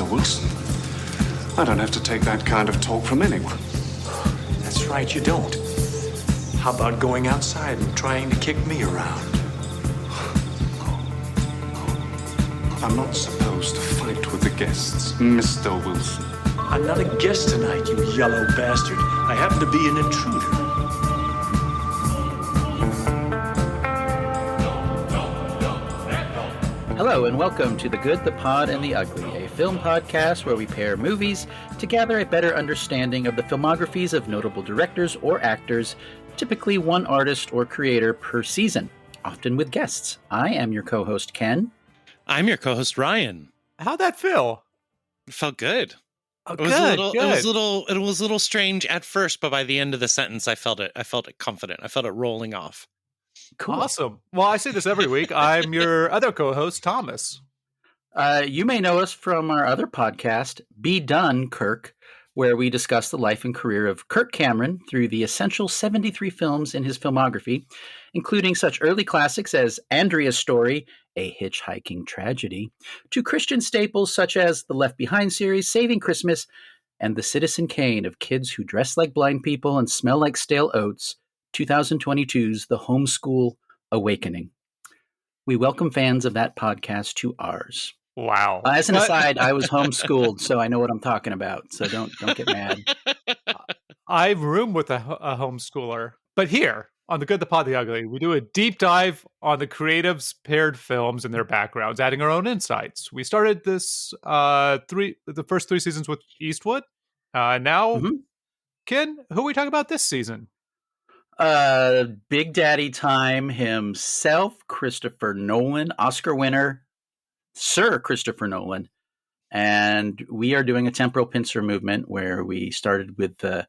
Mr. Wilson. I don't have to take that kind of talk from anyone. That's right, you don't. How about going outside and trying to kick me around? I'm not supposed to fight with the guests, Mr. Wilson. I'm not a guest tonight, you yellow bastard. I happen to be an intruder. Hello and welcome to The Good, the Pod, and the Ugly, a film podcast where we pair movies to gather a better understanding of the filmographies of notable directors or actors, typically one artist or creator per season, often with guests. I am your co-host, Ken. I'm your co-host, Ryan. How'd that feel? It felt good. Oh, It was a little strange at first, but by the end of the sentence, I felt it confident. I felt it rolling off. Cool. Awesome. Well, I say this every week. I'm your other co-host, Thomas. You may know us from our other podcast, Be Done, Kirk, where we discuss the life and career of Kirk Cameron through the essential 73 films in his filmography, including such early classics as Andrea's Story, A Hitchhiking Tragedy, to Christian staples such as the Left Behind series, Saving Christmas, and the Citizen Kane of kids who dress like blind people and smell like stale oats, 2022's The Homeschool Awakening. We welcome fans of that podcast to ours. Wow. As an aside, I was homeschooled, so I know what I'm talking about. So don't get mad. I room with a homeschooler. But here, on The Good, the Pod, the Ugly, we do a deep dive on the creatives' paired films and their backgrounds, adding our own insights. We started this the first three seasons with Eastwood. Now, Ken, who are we talking about this season? Big Daddy Time himself, Christopher Nolan, Oscar winner, Sir Christopher Nolan. And we are doing a temporal pincer movement where we started with the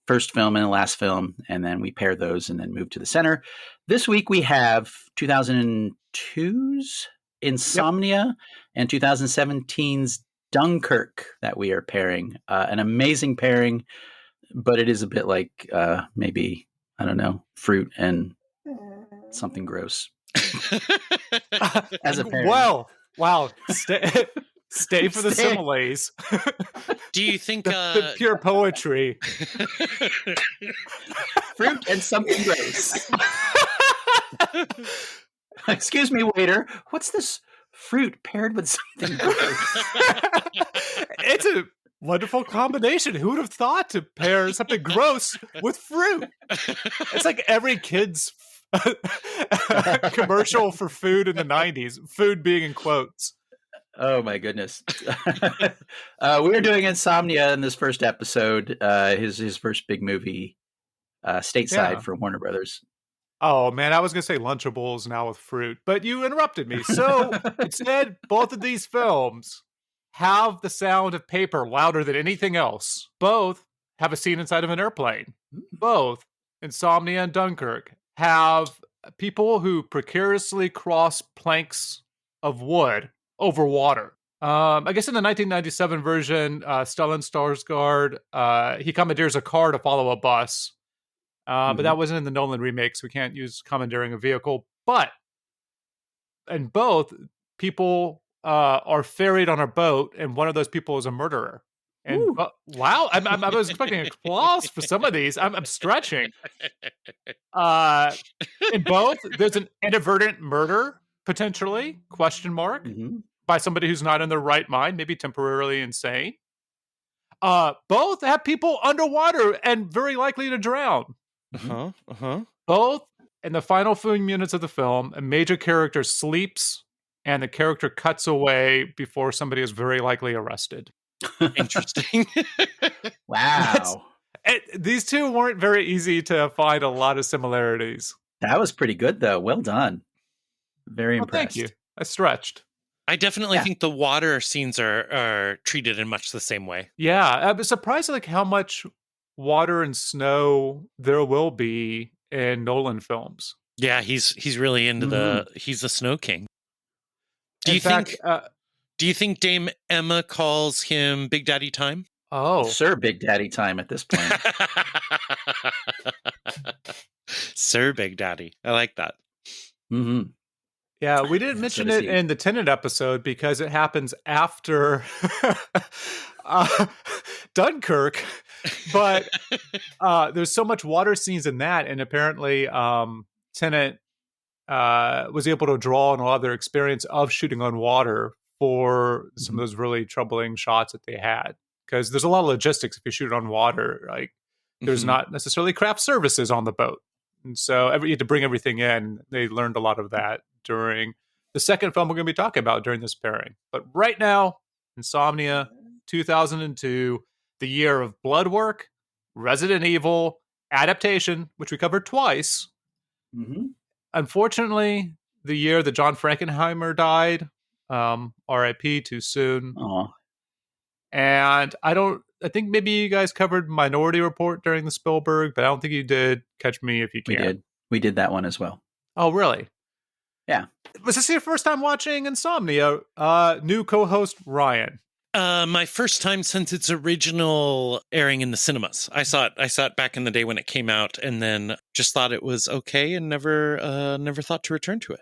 first film and the last film, and then we pair those and then move to the center. This week we have 2002's Insomnia and 2017's Dunkirk that we are pairing. An amazing pairing, but it is a bit like maybe, I don't know, fruit and something gross. As a pairing. Well, wow. Stay for the similes. Do you think the pure poetry? Fruit and something gross. Excuse me, waiter. What's this fruit paired with something gross? It's a wonderful combination. Who would have thought to pair something gross with fruit? It's like every kid's commercial for food in the 90s. Food being in quotes. Oh my goodness. We're doing Insomnia in this first episode, his first big movie, stateside for Warner Brothers. Oh man, I was going to say Lunchables now with fruit, but you interrupted me. So instead, both of these films have the sound of paper louder than anything else. Both have a scene inside of an airplane. Both, Insomnia and Dunkirk, have people who precariously cross planks of wood over water. I guess in the 1997 version, Stellan Skarsgård, he commandeers a car to follow a bus. But that wasn't in the Nolan remake, so we can't use commandeering a vehicle. But in both, people are ferried on a boat, and one of those people is a murderer. And wow, I was expecting applause for some of these. I'm stretching. In both, there's an inadvertent murder, potentially, question mark, by somebody who's not in their right mind, maybe temporarily insane. Both have people underwater and very likely to drown. Both, in the final few minutes of the film, a major character sleeps and the character cuts away before somebody is very likely arrested. Interesting. Wow. These two weren't very easy to find a lot of similarities. That was pretty good, though. Well done. Very impressed. Thank you. I stretched. I definitely think the water scenes are treated in much the same way. Yeah, I was surprised like how much water and snow there will be in Nolan films. Yeah, he's really into he's the Snow King. Do you think Dame Emma calls him Big Daddy Time? Oh, Sir Big Daddy Time at this point. Sir Big Daddy. I like that. Mm-hmm. Yeah, we didn't mention it in the Tenet episode because it happens after Dunkirk, but there's so much water scenes in that, and apparently Tenet was able to draw on a lot of their experience of shooting on water for some of those really troubling shots that they had. Because there's a lot of logistics if you shoot on water. Like, there's not necessarily craft services on the boat. And so you had to bring everything in. They learned a lot of that during the second film we're going to be talking about during this pairing. But right now, Insomnia, 2002, the year of blood work, Resident Evil, adaptation, which we covered twice. Unfortunately, the year that John Frankenheimer died, R.I.P. too soon. Aww. And I think maybe you guys covered Minority Report during the Spielberg, but I don't think you did Catch Me If You Can. We did that one as well. Oh, really? Yeah. Was this your first time watching Insomnia? New co-host Ryan. My first time since its original airing in the cinemas. I saw it back in the day when it came out, and then just thought it was okay, and never thought to return to it.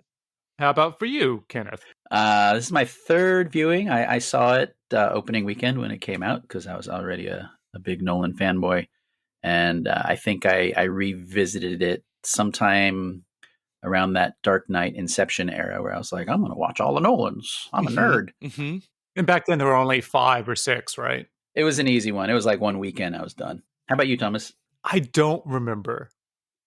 How about for you, Kenneth? This is my third viewing. I saw it opening weekend when it came out because I was already a big Nolan fanboy, and I think I revisited it sometime around that Dark Knight Inception era where I was like, I'm going to watch all the Nolans. I'm a nerd. And back then there were only 5 or 6, right? It was an easy one. It was like one weekend I was done. How about you, Thomas? I don't remember.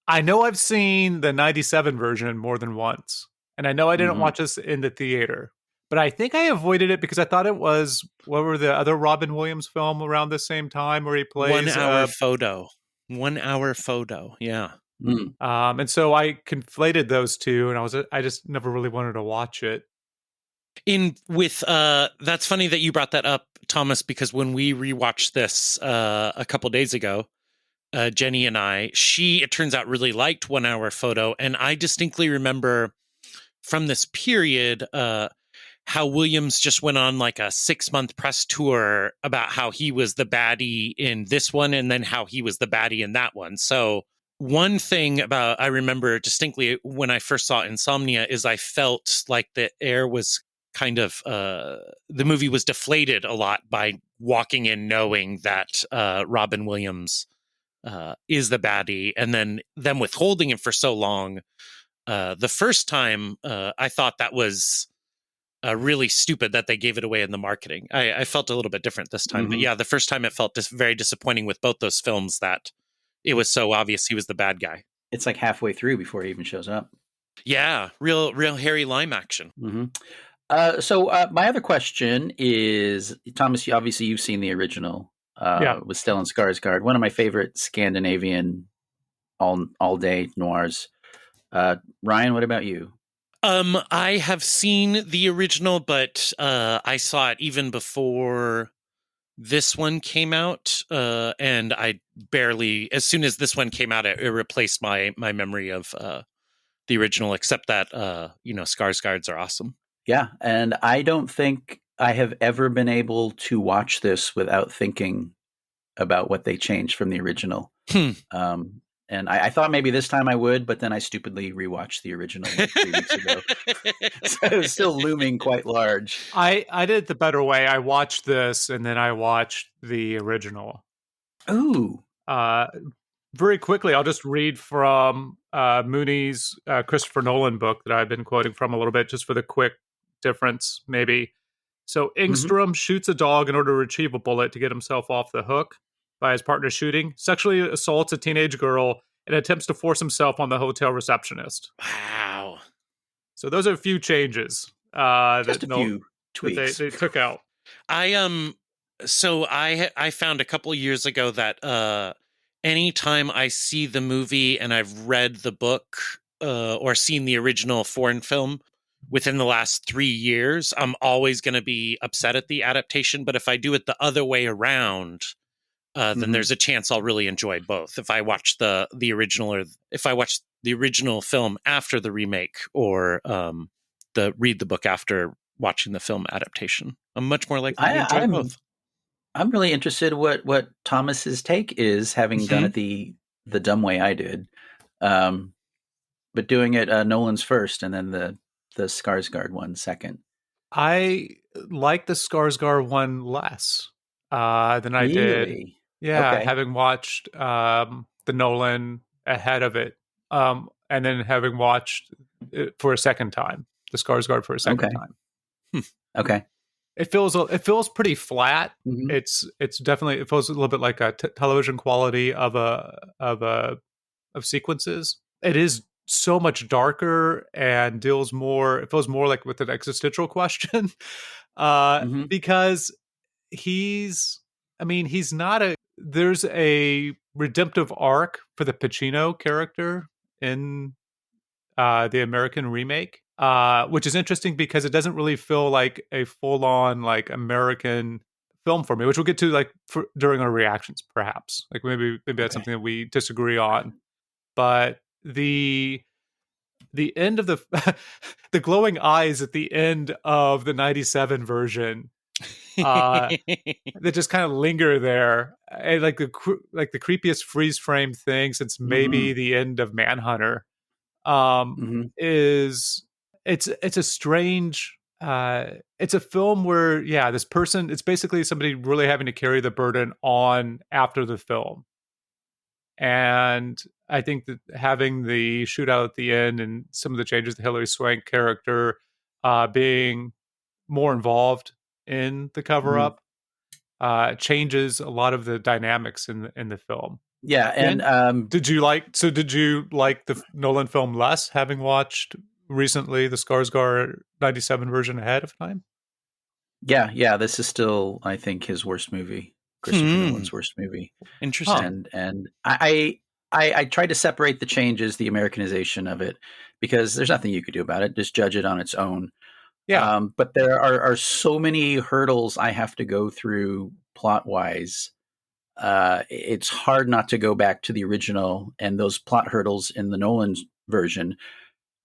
I know I've seen the 97 version more than once. And I know I didn't watch this in the theater. But I think I avoided it because I thought it was, what were the other Robin Williams film around the same time where he plays? 1 Hour Photo. 1 Hour Photo, yeah. And so I conflated those two, and I just never really wanted to watch it. That's funny that you brought that up, Thomas, because when we rewatched this a couple days ago, Jenny and it turns out really liked 1 Hour Photo, and I distinctly remember from this period how Williams just went on like a 6-month press tour about how he was the baddie in this one, and then how he was the baddie in that one. So one thing I remember distinctly when I first saw Insomnia is I felt like the air was kind of, the movie was deflated a lot by walking in knowing that Robin Williams is the baddie, and then them withholding it for so long. The first time, I thought that was really stupid that they gave it away in the marketing. I felt a little bit different this time. But yeah, the first time it felt very disappointing with both those films that it was so obvious he was the bad guy. It's like halfway through before he even shows up. Yeah, real Harry Lime action. So my other question is, Thomas, you've seen the original with Stellan Skarsgård, one of my favorite Scandinavian all-day noirs. Ryan, what about you? I have seen the original, but I saw it even before this one came out, and I barely, as soon as this one came out, it replaced my memory of the original, except that, Skarsgårds are awesome. Yeah, and I don't think I have ever been able to watch this without thinking about what they changed from the original. And I thought maybe this time I would, but then I stupidly rewatched the original like 3 weeks ago. So it was still looming quite large. I did it the better way. I watched this, and then I watched the original. Ooh. Very quickly, I'll just read from Mooney's Christopher Nolan book that I've been quoting from a little bit, just for the quick difference, maybe. So Engstrom shoots a dog in order to retrieve a bullet to get himself off the hook by his partner shooting, sexually assaults a teenage girl, and attempts to force himself on the hotel receptionist. Wow. So those are a few changes. Just a few tweaks. They took out. So I found a couple years ago that anytime I see the movie and I've read the book or seen the original foreign film within the last 3 years, I'm always going to be upset at the adaptation. But if I do it the other way around, then there's a chance I'll really enjoy both. If I watch the original, or if I watch the original film after the remake, or read the book after watching the film adaptation, I'm much more likely to enjoy both. I'm really interested what Thomas's take is, having done it the dumb way I did, but doing it Nolan's first and then the the Skarsgård one second. I like the Skarsgård one less than I did. Really? Yeah, Okay. having watched the Nolan ahead of it, and then having watched it for a second time, the Skarsgård for a second time. Okay. It feels pretty flat. Mhm. It's definitely, it feels a little bit like a television quality of sequences. It is so much darker and deals more. It feels more like with an existential question, Mhm. because he's not a. There's a redemptive arc for the Pacino character in the American remake, which is interesting because it doesn't really feel like a full on like American film for me, which we'll get to like during our reactions, perhaps. Like maybe that's Okay. something that we disagree on, but the end of the the glowing eyes at the end of the 97 version that just kind of linger there, and like the creepiest freeze frame thing since maybe Mhm. the end of Manhunter, Mhm. is it's a strange, it's a film where this person, it's basically somebody really having to carry the burden on after the film. And I think that having the shootout at the end and some of the changes, the Hilary Swank character being more involved in the cover Mhm. up, changes a lot of the dynamics in the film. Yeah, and Ben, did you like the Nolan film less, having watched recently the Skarsgård 97 version ahead of time? yeah, this is still, I think, his worst movie, Christopher Nolan's worst movie. Interesting. And I tried to separate the changes, the Americanization of it, because there's nothing you could do about it. Just judge it on its own. Yeah. But there are so many hurdles I have to go through plot wise. It's hard not to go back to the original, and those plot hurdles in the Nolan version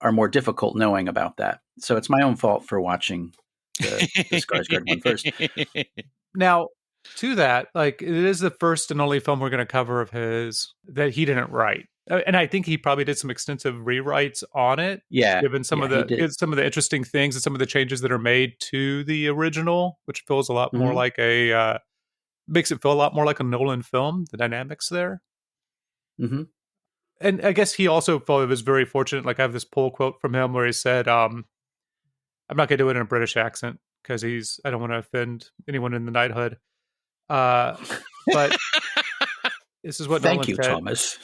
are more difficult knowing about that. So it's my own fault for watching the Skarsgård one first. Now, to that, like, it is the first and only film we're going to cover of his that he didn't write, and I think he probably did some extensive rewrites on it, Yeah, given some yeah, of he did. the interesting things and some of the changes that are made to the original, which feels a lot more Mhm. like a makes it feel a lot more like a Nolan film. The dynamics there. Mhm. And I guess he also felt it was very fortunate. Like, I have this pull quote from him where he said, I'm not going to do it in a British accent because I don't want to offend anyone in the knighthood. But this is what Thank Nolan you, said. Thomas.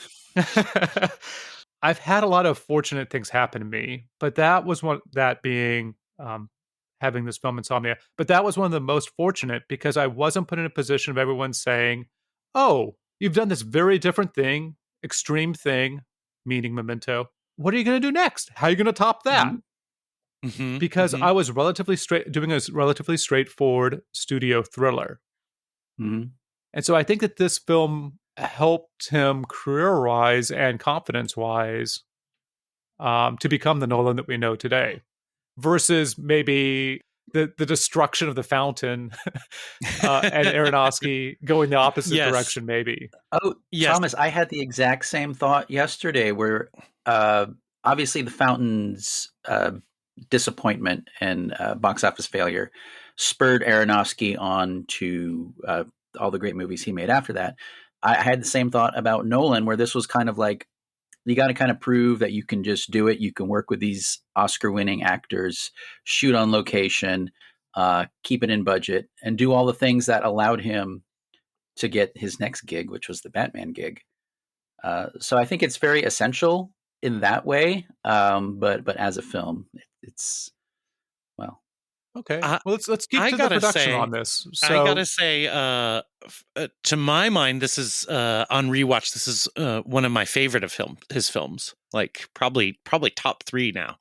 I've had a lot of fortunate things happen to me, but that was one, that being having this film Insomnia. But that was one of the most fortunate because I wasn't put in a position of everyone saying, "Oh, you've done this very different thing, extreme thing," meaning Memento. What are you going to do next? How are you going to top that? Mhm. Because I was doing a relatively straightforward studio thriller. Mhm. And so I think that this film helped him career-wise and confidence-wise to become the Nolan that we know today, versus maybe the destruction of the fountain and Aronofsky going the opposite Yes. direction, maybe. Oh, Yes. Thomas, I had the exact same thought yesterday where obviously the Fountain's disappointment and box office failure spurred Aronofsky on to all the great movies he made after that. I had the same thought about Nolan, where this was kind of like, you got to kind of prove that you can just do it. You can work with these Oscar-winning actors, shoot on location, keep it in budget, and do all the things that allowed him to get his next gig, which was the Batman gig. So I think it's very essential in that way. But as a film, it's, well. Okay. I, Well, let's keep I to the gotta production say, on this. So to my mind, this is on rewatch. This is one of my favorite of his films. Like probably top 3 now,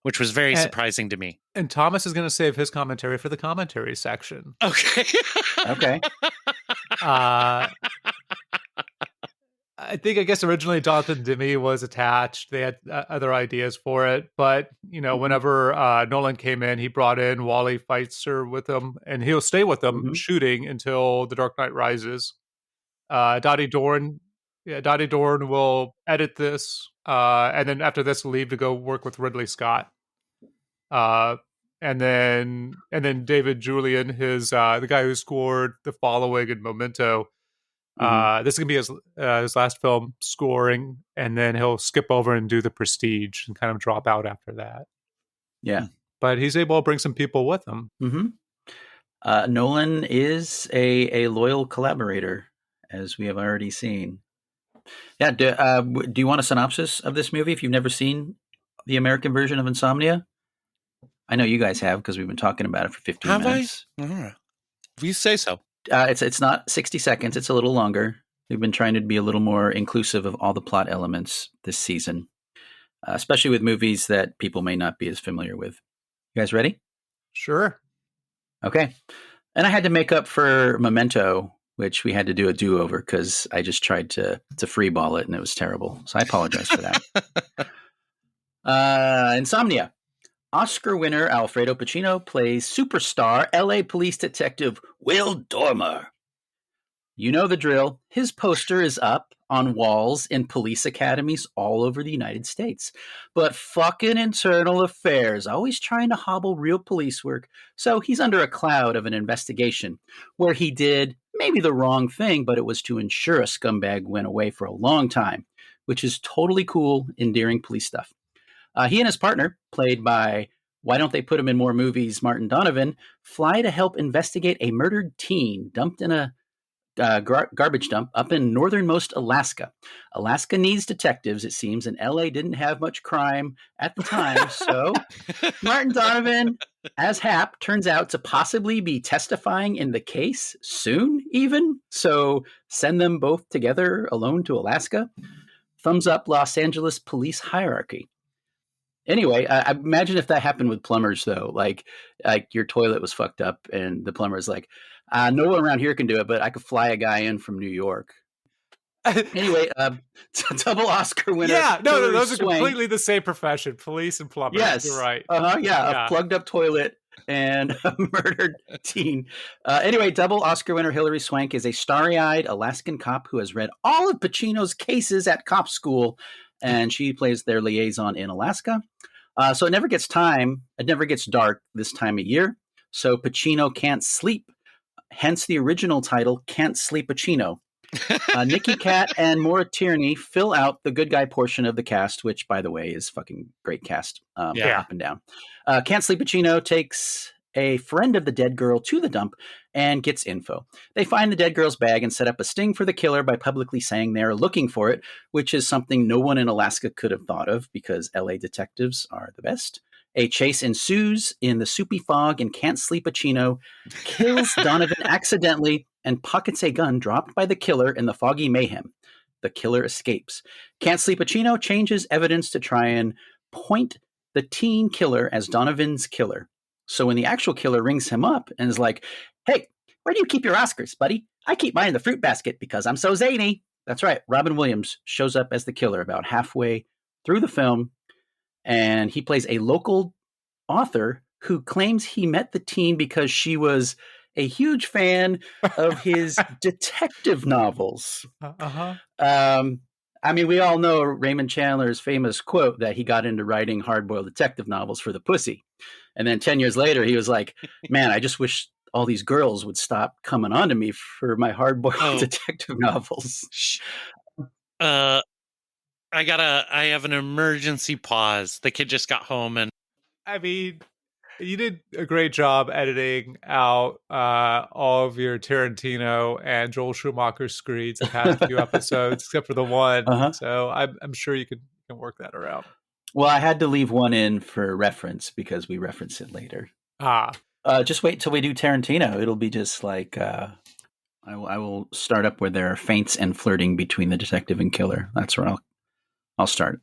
which was very surprising to me. And Thomas is going to save his commentary for the commentary section. Okay. Okay. I guess originally Jonathan Demme was attached. They had other ideas for it, but whenever Nolan came in, he brought in Wally Feitzer with him, and he'll stay with them shooting until The Dark Knight Rises. Dottie Dorn will edit this, and then after this, leave to go work with Ridley Scott. And then David Julian, his the guy who scored The Following and Memento. This is gonna be his last film scoring, and then he'll skip over and do The Prestige and kind of drop out after that. Yeah, but he's able to bring some people with him. Nolan is a loyal collaborator, as we have already seen. Yeah, do you want a synopsis of this movie if you've never seen the American version of Insomnia? I know you guys have because we've been talking about it for 15 minutes. If you say so. It's not 60 seconds. It's a little longer. We've been trying to be a little more inclusive of all the plot elements this season, especially with movies that people may not be as familiar with. You guys ready? Sure. Okay. And I had to make up for Memento, which we had to do a do-over because I just tried to freeball it and it was terrible. So I apologize for that. Insomnia. Oscar winner Alfredo Pacino plays superstar LA police detective Will Dormer. You know the drill. His poster is up on walls in police academies all over the United States. But fucking internal affairs, always trying to hobble real police work. So he's under a cloud of an investigation where he did maybe the wrong thing, but it was to ensure a scumbag went away for a long time, which is totally cool, endearing police stuff. He and his partner, played by, why don't they put him in more movies, Martin Donovan, fly to help investigate a murdered teen dumped in a garbage dump up in northernmost Alaska. Alaska needs detectives, it seems, and LA didn't have much crime at the time. So Martin Donovan, as Hap, turns out to possibly be testifying in the case soon, even. So send them both together alone to Alaska. Thumbs up Los Angeles police hierarchy. Anyway, I imagine if that happened with plumbers, though, like your toilet was fucked up and the plumber's like, no one around here can do it, but I could fly a guy in from New York. Anyway, double Oscar winner. Yeah, no, Hilary those are Swank. completely the same profession, police and plumbers. Yes. You're right. A plugged up toilet and a murdered teen. Anyway, double Oscar winner Hilary Swank is a starry-eyed Alaskan cop who has read all of Pacino's cases at cop school, and she plays their liaison in Alaska. So it never gets dark this time of year, so Pacino can't sleep. Hence the original title, Can't Sleep Pacino. Nicky Cat and Maura Tierney fill out the good guy portion of the cast, which, by the way, is fucking great cast, up and down. Can't Sleep Pacino takes a friend of the dead girl to the dump and gets info. They find the dead girl's bag and set up a sting for the killer by publicly saying they're looking for it, which is something no one in Alaska could have thought of because LA detectives are the best. A chase ensues in the soupy fog and Can't Sleep Pacino kills Donovan accidentally and pockets a gun dropped by the killer in the foggy mayhem. The killer escapes. Can't Sleep Pacino changes evidence to try and point the teen killer as Donovan's killer. So when the actual killer rings him up and is like, hey, where do you keep your Oscars, buddy? I keep mine in the fruit basket because I'm so zany. That's right. Robin Williams shows up as the killer about halfway through the film. And he plays a local author who claims he met the teen because she was a huge fan of his detective novels. I mean, we all know Raymond Chandler's famous quote that he got into writing hard-boiled detective novels for the pussy. And then 10 years later, he was like, man, I just wish all these girls would stop coming on to me for my hard-boiled detective novels. I have an emergency pause. The kid just got home and I mean, you did a great job editing out all of your Tarantino and Joel Schumacher screeds the past few episodes, except for the one. So I'm sure you can work that around. Well, I had to leave one in for reference because we reference it later. Just wait till we do Tarantino. It'll be just like I will start up where there are feints and flirting between the detective and killer. That's where I'll start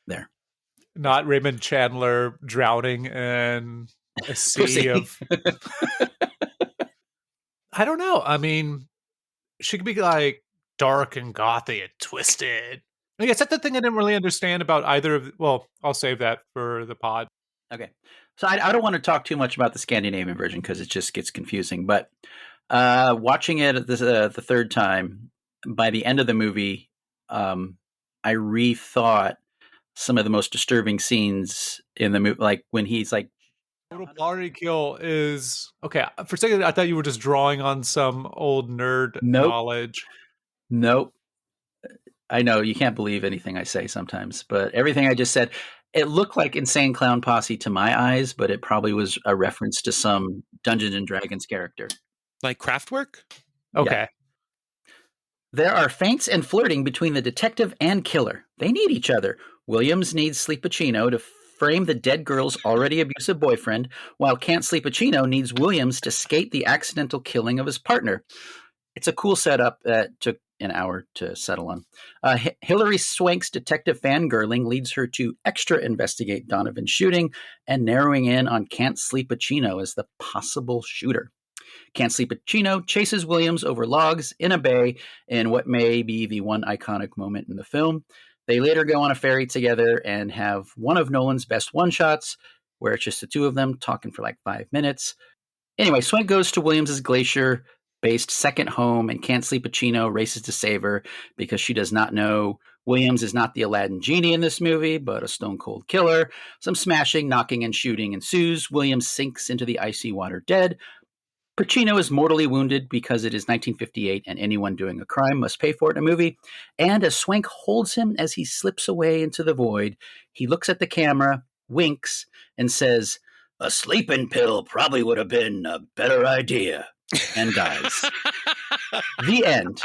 there. Not Raymond Chandler drowning in a sea of... I don't know. I mean, she could be like dark and gothy and twisted. I guess that's the thing I didn't really understand about either of... Well, I'll save that for the pod. Okay. So I don't want to talk too much about the Scandinavian version because it just gets confusing. But watching it the third time, by the end of the movie, I rethought some of the most disturbing scenes in the movie, like when he's like Total Body Kill is okay. For a second, I thought you were just drawing on some old nerd Nope. knowledge. Nope. I know you can't believe anything I say sometimes, but everything I just said, it looked like Insane Clown Posse to my eyes, but it probably was a reference to some Dungeons and Dragons character. Like Kraftwerk? Okay. Yeah. There are feints and flirting between the detective and killer. They need each other. Williams needs Sleep Pacino to frame the dead girl's already abusive boyfriend, while Can't Sleep Pacino needs Williams to skate the accidental killing of his partner. It's a cool setup that took an hour to settle on. Hilary Swank's detective fangirling leads her to extra investigate Donovan's shooting and narrowing in on Can't Sleep Pacino as the possible shooter. Can't Sleep Pacino chases Williams over logs in a bay in what may be the one iconic moment in the film. They later go on a ferry together and have one of Nolan's best one-shots, where it's just the two of them talking for like 5 minutes. Anyway, Swank goes to Williams's glacier-based second home, and Can't Sleep Pacino races to save her because she does not know Williams is not the Aladdin genie in this movie, but a stone-cold killer. Some smashing, knocking, and shooting ensues. Williams sinks into the icy water dead. Pacino is mortally wounded because it is 1958 and anyone doing a crime must pay for it in a movie. And as Swank holds him as he slips away into the void, he looks at the camera, winks, and says, "A sleeping pill probably would have been a better idea," and dies. The end.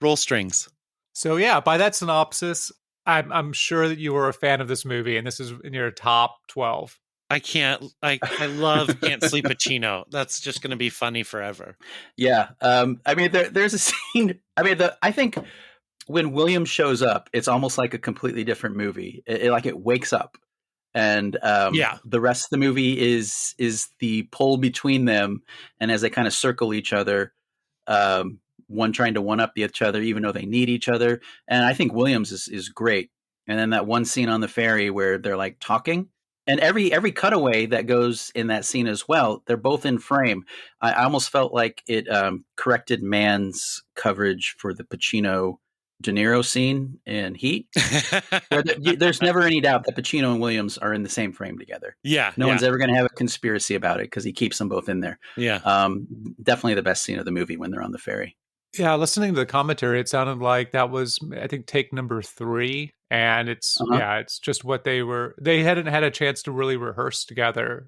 Roll strings. So yeah, by that synopsis, I'm sure that you were a fan of this movie, and this is in your top 12. I can't. I love Can't Sleep Pacino. That's just going to be funny forever. Yeah. I mean, there's a scene. I mean, I think when William shows up, it's almost like a completely different movie. It wakes up, and the rest of the movie is the pull between them, and as they kind of circle each other, one trying to one up each other, even though they need each other. And I think Williams is great. And then that one scene on the ferry where they're like talking. And every cutaway that goes in that scene as well, they're both in frame. I almost felt like it corrected Mann's coverage for the Pacino De Niro scene in Heat. Where there's never any doubt that Pacino and Williams are in the same frame together. Yeah. No one's ever going to have a conspiracy about it because he keeps them both in there. Yeah. Definitely the best scene of the movie when they're on the ferry. Yeah, listening to the commentary, it sounded like that was, I think, take number 3. And it's it's just what they hadn't had a chance to really rehearse together.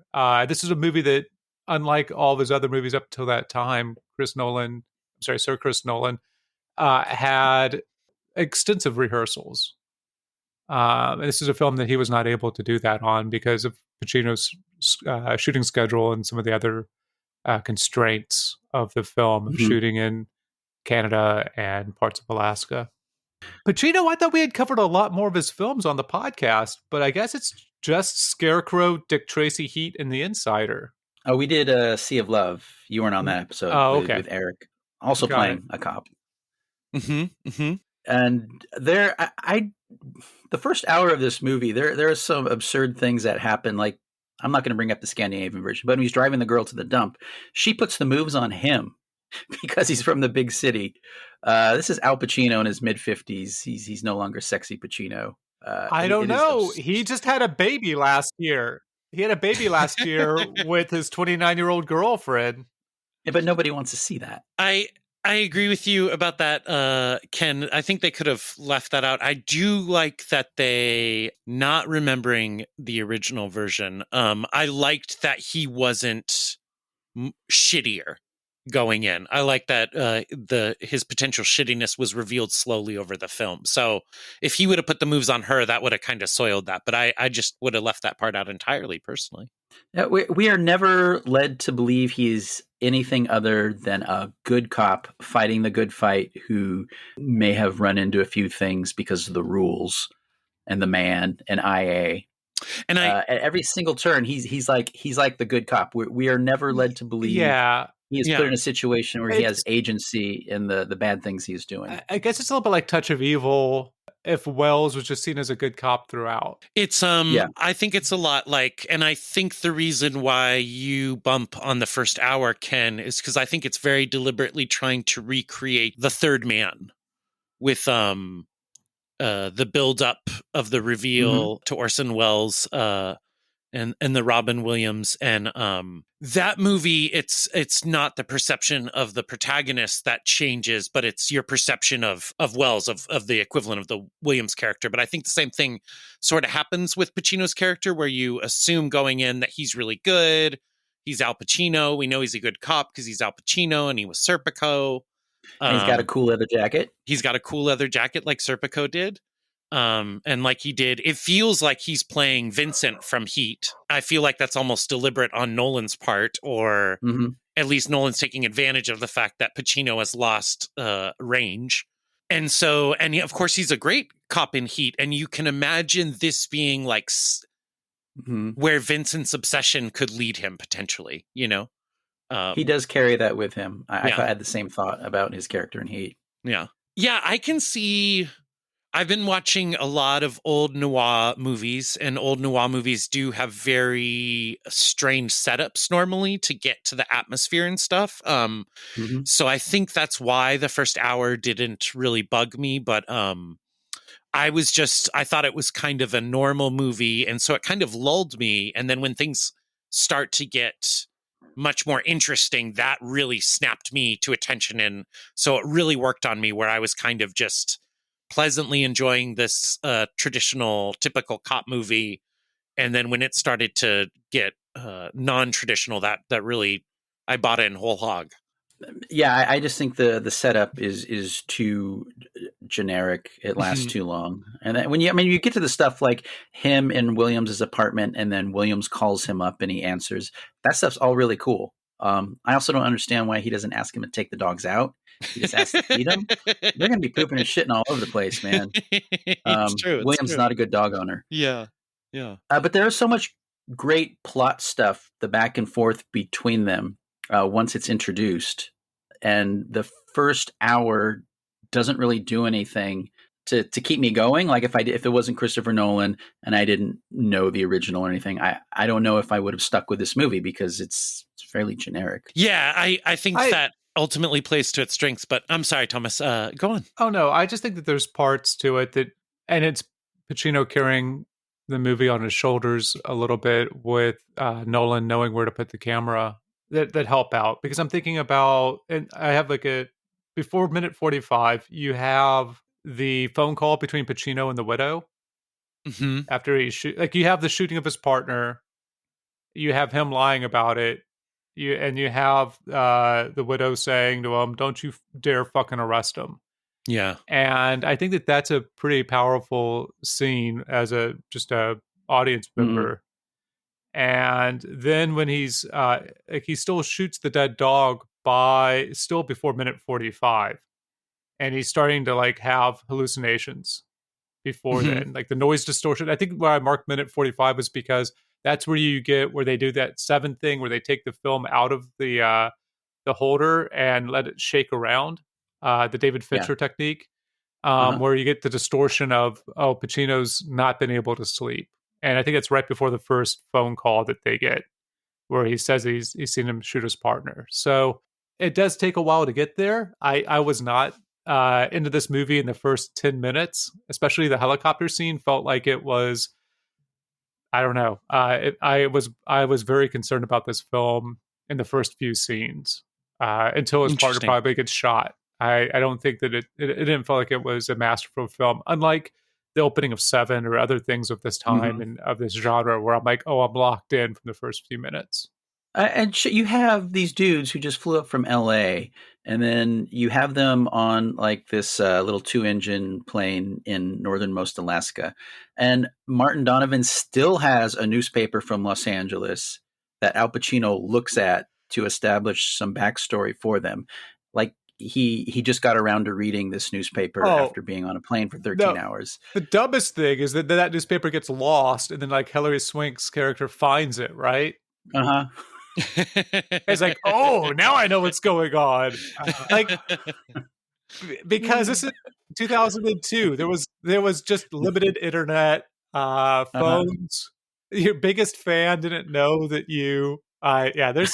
This is a movie that, unlike all of his other movies up till that time, Sir Chris Nolan had extensive rehearsals. And this is a film that he was not able to do that on because of Pacino's shooting schedule and some of the other constraints of the film, of shooting in Canada and parts of Alaska. Pacino, I thought we had covered a lot more of his films on the podcast, but I guess it's just Scarecrow, Dick Tracy, Heat, and The Insider. Oh, we did Sea of Love. You weren't on that episode with Eric, also playing a cop. And there, the first hour of this movie, there are some absurd things that happen. Like, I'm not going to bring up the Scandinavian version, but when he's driving the girl to the dump, she puts the moves on him because he's from the big city. This is Al Pacino in his mid-50s. He's no longer sexy Pacino. I don't know. He just had a baby last year. He had a baby last year with his 29-year-old girlfriend. Yeah, but nobody wants to see that. I agree with you about that, Ken. I think they could have left that out. I do like that they not remembering the original version. I liked that he wasn't shittier going in. I like that his potential shittiness was revealed slowly over the film. So if he would have put the moves on her, that would have kind of soiled that. But I just would have left that part out entirely, personally. Yeah, we are never led to believe he's anything other than a good cop fighting the good fight who may have run into a few things because of the rules and the man and IA. And at every single turn, he's like the good cop. We are never led to believe he is put in a situation where he has agency in the bad things he's doing. I guess it's a little bit like Touch of Evil. If Wells was just seen as a good cop throughout. It's I think it's a lot like, and I think the reason why you bump on the first hour, Ken, is because I think it's very deliberately trying to recreate The Third Man with the build up the reveal to Orson Welles and the Robin Williams, and that movie, it's not the perception of the protagonist that changes, but it's your perception of Welles, of the equivalent of the Williams character. But I think the same thing sort of happens with Pacino's character, where you assume going in that he's really good. He's Al Pacino. We know he's a good cop because he's Al Pacino and he was Serpico. And he's got a cool leather jacket. He's got a cool leather jacket like Serpico did. And like he did, it feels like he's playing Vincent from Heat. I feel like that's almost deliberate on Nolan's part, or at least Nolan's taking advantage of the fact that Pacino has lost range. And so, and of course, he's a great cop in Heat. And you can imagine this being like where Vincent's obsession could lead him potentially, you know? He does carry that with him. I had the same thought about his character in Heat. Yeah. Yeah, I can see... I've been watching a lot of old noir movies, and old noir movies do have very strange setups normally to get to the atmosphere and stuff. So I think that's why the first hour didn't really bug me, but I thought it was kind of a normal movie, and so it kind of lulled me. And then when things start to get much more interesting, that really snapped me to attention. And so it really worked on me, where I was kind of just pleasantly enjoying this traditional, typical cop movie. And then when it started to get non-traditional, that really, I bought it in whole hog. Yeah, I just think the setup is too generic. It lasts too long. And then when you get to the stuff like him in Williams's apartment, and then Williams calls him up and he answers, that stuff's all really cool. I also don't understand why he doesn't ask him to take the dogs out. He just has to feed them. They're going to be pooping and shitting all over the place, man. It's true. William's not a good dog owner. Yeah. But there is so much great plot stuff, the back and forth between them once it's introduced. And the first hour doesn't really do anything to keep me going. Like if it wasn't Christopher Nolan and I didn't know the original or anything, I don't know if I would have stuck with this movie, because it's fairly generic. Yeah, I think that ultimately plays to its strengths, but I'm sorry, Thomas, go on. Oh no, I just think that there's parts to it and it's Pacino carrying the movie on his shoulders a little bit, with Nolan knowing where to put the camera, that help out. Because I'm thinking about, and I have before minute 45, you have the phone call between Pacino and the widow. After you have the shooting of his partner, you have him lying about it. You have the widow saying to him, "Don't you dare fucking arrest him." Yeah, and I think that that's a pretty powerful scene as just a audience member. And then when he still shoots the dead dog before minute 45, and he's starting to have hallucinations before then, like the noise distortion. I think where I marked minute 45 was because that's where you get where they do that 7 thing where they take the film out of the holder and let it shake around, the David Fincher technique, where you get the distortion of, Pacino's not been able to sleep. And I think it's right before the first phone call that they get, where he says he's seen him shoot his partner. So it does take a while to get there. I was not into this movie in the first 10 minutes, especially the helicopter scene felt like it was, I don't know. I was very concerned about this film in the first few scenes until his partner probably gets shot. I don't think that it didn't feel like it was a masterful film, unlike the opening of Seven or other things of this time and of this genre, where I'm like, I'm locked in from the first few minutes. And you have these dudes who just flew up from LA, and then you have them on this little 2-engine plane in northernmost Alaska. And Martin Donovan still has a newspaper from Los Angeles that Al Pacino looks at to establish some backstory for them. He just got around to reading this newspaper after being on a plane for 13 hours. The dumbest thing is that newspaper gets lost, and then Hilary Swank's character finds it, right? It's like, now I know what's going on. Because this is 2002. There was just limited internet, phones. Your biggest fan didn't know that you. There's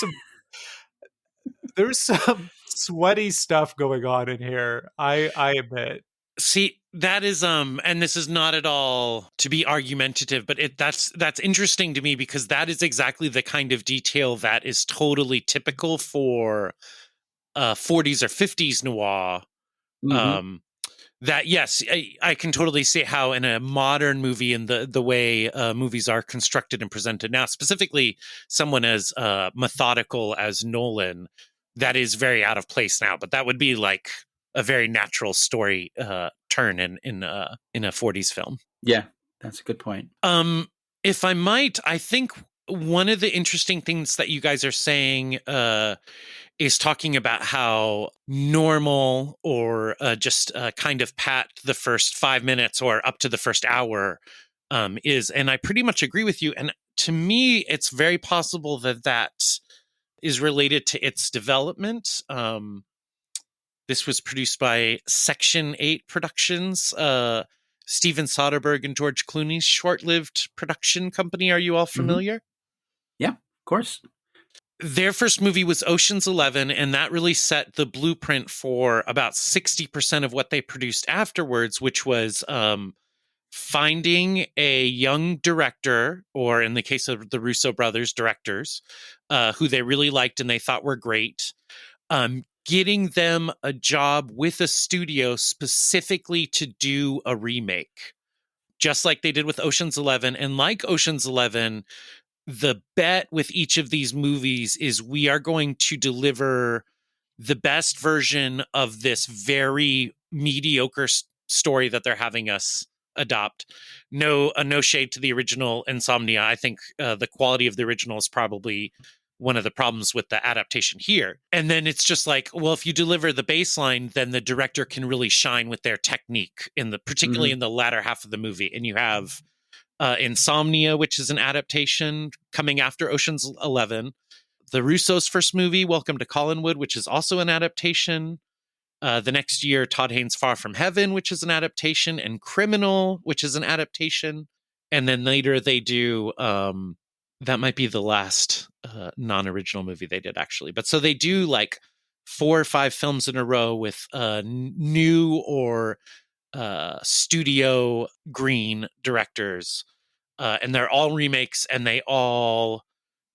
some sweaty stuff going on in here. I admit. See, That is and this is not at all to be argumentative, but that's interesting to me because that is exactly the kind of detail that is totally typical for 40s or 50s noir. That yes, I can totally see how in a modern movie and the way movies are constructed and presented now, specifically someone as methodical as Nolan, that is very out of place now. But that would be like a very natural story turn in a 40s film. Yeah, that's a good point. If I might, I think one of the interesting things that you guys are saying is talking about how normal or just kind of pat the first 5 minutes or up to the first hour is. And I pretty much agree with you. And to me, it's very possible that is related to its development. This was produced by Section 8 Productions, Steven Soderbergh and George Clooney's short-lived production company. Are you all familiar? Yeah, of course. Their first movie was Ocean's 11, and that really set the blueprint for about 60% of what they produced afterwards, which was finding a young director, or in the case of the Russo brothers, directors, who they really liked and they thought were great, getting them a job with a studio specifically to do a remake, just like they did with Ocean's 11. And like Ocean's 11, the bet with each of these movies is we are going to deliver the best version of this very mediocre story that they're having us adopt. No shade to the original Insomnia. I think the quality of the original is probably one of the problems with the adaptation here. And then it's just like, well, if you deliver the baseline, then the director can really shine with their technique particularly in the latter half of the movie. And you have Insomnia, which is an adaptation coming after Ocean's 11. The Russo's first movie, Welcome to Collinwood, which is also an adaptation. The next year, Todd Haynes' Far From Heaven, which is an adaptation, and Criminal, which is an adaptation. And then later they do, that might be the last non-original movie they did, actually. But so they do like 4 or 5 films in a row with new or studio green directors, and they're all remakes, and they all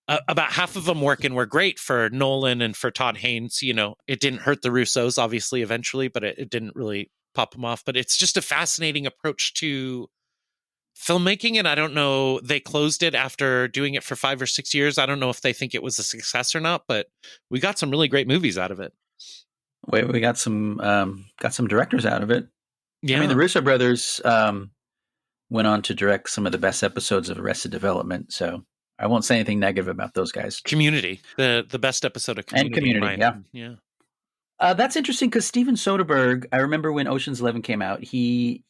about half of them work and were great for Nolan and for Todd Haynes. You know, it didn't hurt the Russos, obviously, eventually, but it didn't really pop them off. But it's just a fascinating approach to filmmaking, and I don't know, they closed it after doing it for 5 or 6 years. I don't know if they think it was a success or not, but we got some really great movies out of it. We got some directors out of it. Yeah. I mean, the Russo brothers went on to direct some of the best episodes of Arrested Development, so I won't say anything negative about those guys. Community, the best episode of Community. And Community, yeah. That's interesting because Steven Soderbergh, I remember when Ocean's 11 came out, he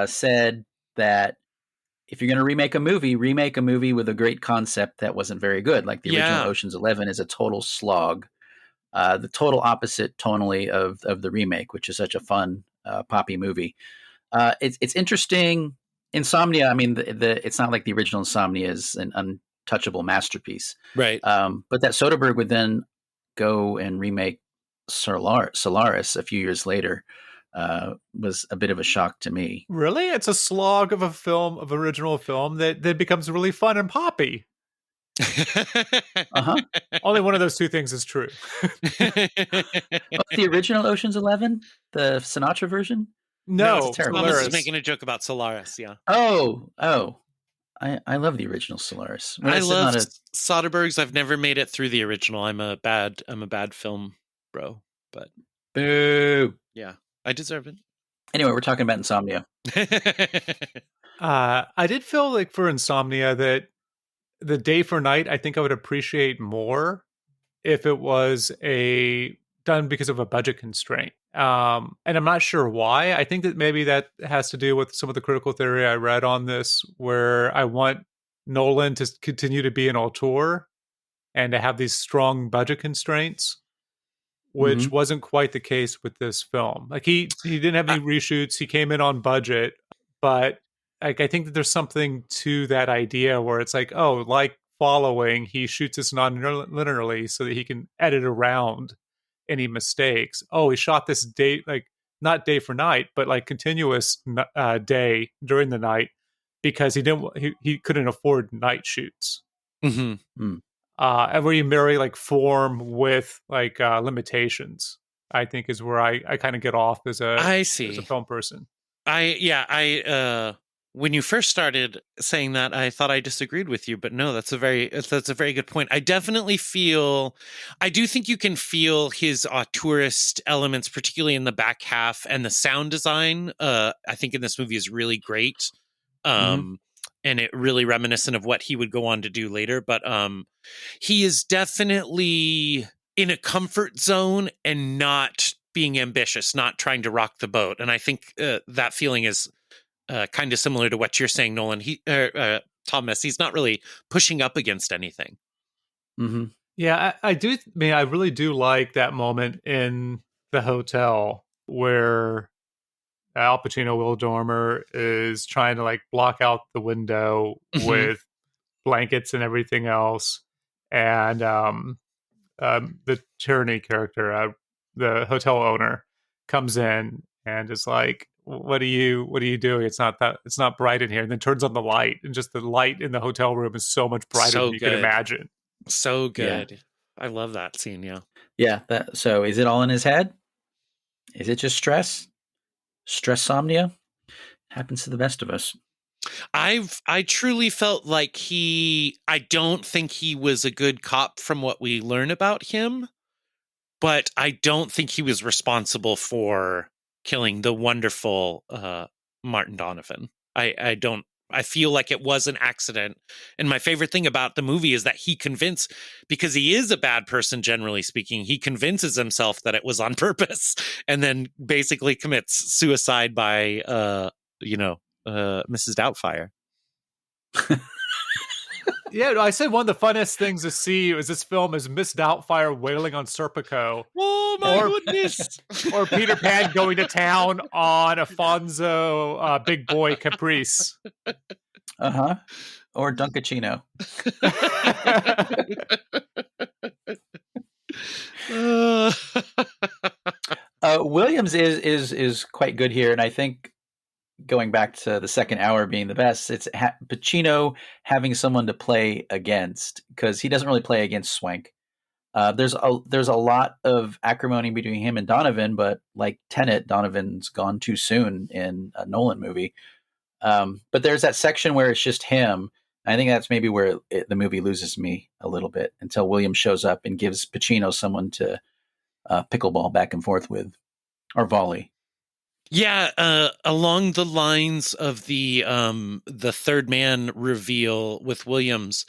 said that if you're going to remake a movie with a great concept that wasn't very good. Like the original Ocean's 11 is a total slog, the total opposite tonally of the remake, which is such a fun, poppy movie. It's interesting. Insomnia, I mean, it's not like the original Insomnia is an untouchable masterpiece. Right. But that Soderbergh would then go and remake Solaris a few years later was a bit of a shock to me. Really? It's a slog of a film, of original film that becomes really fun and poppy. Only one of those two things is true. The original Ocean's 11, the Sinatra version? No, it's terrible. Thomas is making a joke about Solaris. Yeah. Oh. I love the original Solaris. I love Soderbergh's. I've never made it through the original. I'm a bad film bro. But boo. Yeah, I deserve it. Anyway, we're talking about Insomnia. I did feel like for Insomnia that the day for night, I think I would appreciate more if it was done because of a budget constraint. And I'm not sure why. I think that maybe that has to do with some of the critical theory I read on this, where I want Nolan to continue to be an auteur and to have these strong budget constraints, which wasn't quite the case with this film. Like he didn't have any reshoots. He came in on budget, but like I think that there's something to that idea where it's like, oh, like Following, he shoots this non-linearly so that he can edit around any mistakes. Oh, he shot this date, like not day for night, but like continuous day during the night because he couldn't afford night shoots. Mm-hmm. And where you marry like form with like limitations, I think is where I kind of get off as a film person. When you first started saying that, I thought I disagreed with you, but no, that's a very good point. I definitely I do think you can feel his auteurist elements, particularly in the back half, and the sound design. I think in this movie is really great. And it really reminiscent of what he would go on to do later. But he is definitely in a comfort zone and not being ambitious, not trying to rock the boat. And I think that feeling is kind of similar to what you're saying, Nolan. Thomas, he's not really pushing up against anything. Mm-hmm. Yeah, I really do like that moment in the hotel where Al Pacino, Will Dormer, is trying to like block out the window with blankets and everything else, and the Tierney character, the hotel owner, comes in and is like, "What are you doing? It's not bright in here." And then turns on the light, and just the light in the hotel room is so much brighter than you can imagine. So good. Yeah. I love that scene. Yeah. Yeah. So is it all in his head? Is it just stress? Stressomnia? Happens to the best of us. I truly felt like I don't think he was a good cop from what we learn about him, but I don't think he was responsible for killing the wonderful Martin Donovan. I feel like it was an accident. And my favorite thing about the movie is that because he is a bad person, generally speaking, he convinces himself that it was on purpose and then basically commits suicide by, Mrs. Doubtfire. Yeah, I said one of the funnest things to see is this film is Miss Doubtfire wailing on Serpico. Oh my goodness! Or Peter Pan going to town on Afonso Big Boy Caprice. Or Dunkachino. Williams is quite good here, and I think going back to the second hour being the best, it's Pacino having someone to play against, because he doesn't really play against Swank. There's a lot of acrimony between him and Donovan, but like Tenet, Donovan's gone too soon in a Nolan movie. But there's that section where it's just him. I think that's maybe where the movie loses me a little bit, until Williams shows up and gives Pacino someone to pickleball back and forth with, or volley. Yeah, along the lines of the third man reveal with Williams,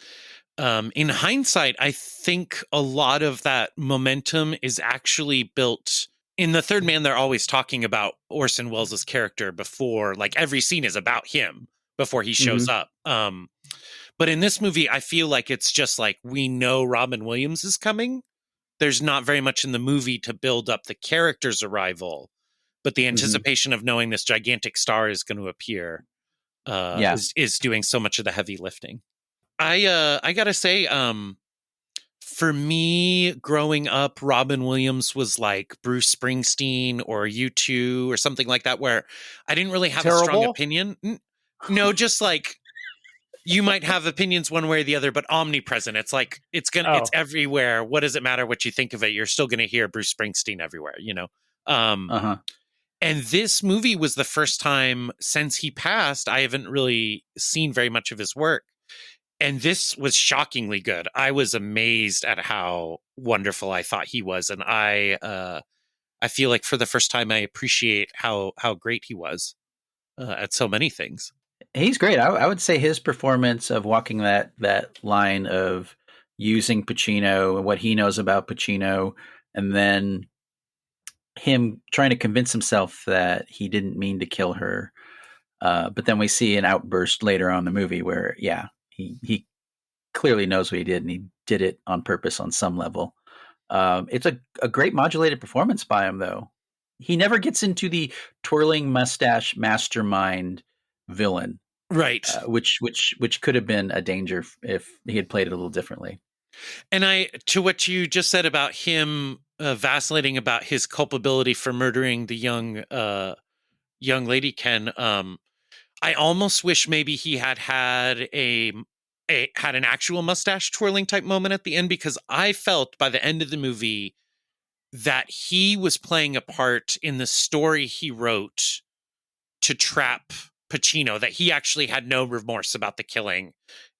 in hindsight, I think a lot of that momentum is actually built in the third man. They're always talking about Orson Welles' character before, like every scene is about him before he shows up. But in this movie, I feel like it's just like, we know Robin Williams is coming. There's not very much in the movie to build up the character's arrival. But the anticipation of knowing this gigantic star is going to appear is doing so much of the heavy lifting. I gotta say, for me, growing up, Robin Williams was like Bruce Springsteen or U2 or something like that, where I didn't really have a strong opinion. No, just like, you might have opinions one way or the other, but omnipresent. It's like, it's everywhere. What does it matter what you think of it? You're still going to hear Bruce Springsteen everywhere, you know? And this movie was the first time since he passed, I haven't really seen very much of his work. And this was shockingly good. I was amazed at how wonderful I thought he was. And I feel like for the first time, I appreciate how great he was at so many things. He's great. I would say his performance of walking that line of using Pacino and what he knows about Pacino, and then him trying to convince himself that he didn't mean to kill her. But then we see an outburst later on in the movie where, he clearly knows what he did, and he did it on purpose on some level. It's a great modulated performance by him, though. He never gets into the twirling mustache mastermind villain, right? Which could have been a danger if he had played it a little differently. And to what you just said about him vacillating about his culpability for murdering the young lady, Ken. I almost wish maybe he had an actual mustache twirling type moment at the end, because I felt by the end of the movie that he was playing a part in the story he wrote to trap Pacino, that he actually had no remorse about the killing.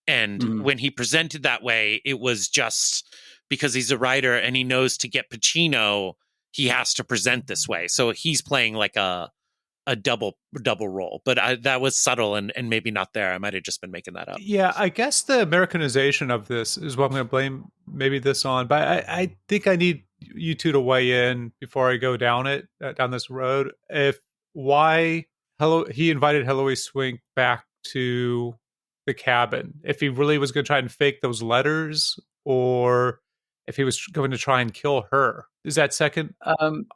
And when he presented that way, it was just because he's a writer and he knows to get Pacino, he has to present this way. So he's playing like a double role. But that was subtle and maybe not there. I might have just been making that up. Yeah, I guess the Americanization of this is what I'm going to blame maybe this on. But I think I need you two to weigh in before I go down this road. Why he invited Hilary Swank back to the cabin, if he really was going to try and fake those letters, or if he was going to try and kill her. Is that second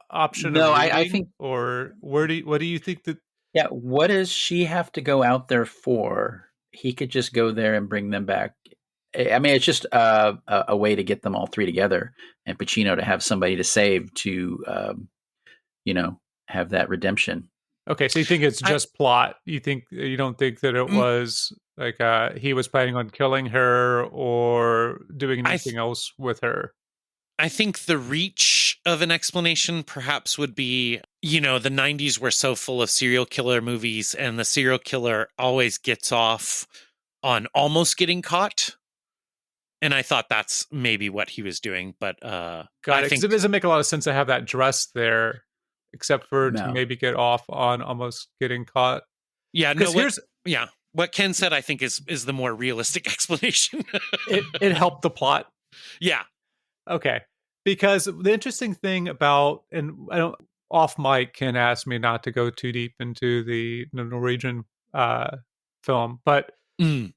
option? No, I think. Or what do you think that? Yeah, what does she have to go out there for? He could just go there and bring them back. I mean, it's just a way to get them all three together, and Pacino to have somebody to save to, have that redemption. Okay, so you think it's just plot? You don't think that it was like he was planning on killing her or doing anything else with her? I think the reach of an explanation perhaps would be, the 90s were so full of serial killer movies, and the serial killer always gets off on almost getting caught. And I thought that's maybe what he was doing. But I think it doesn't make a lot of sense to have that dress there, except for to maybe get off on almost getting caught. Yeah, what Ken said, I think, is the more realistic explanation. it helped the plot. Yeah. Okay. Because the interesting thing about, and I don't, off mic, Ken asked me not to go too deep into the Norwegian film, but because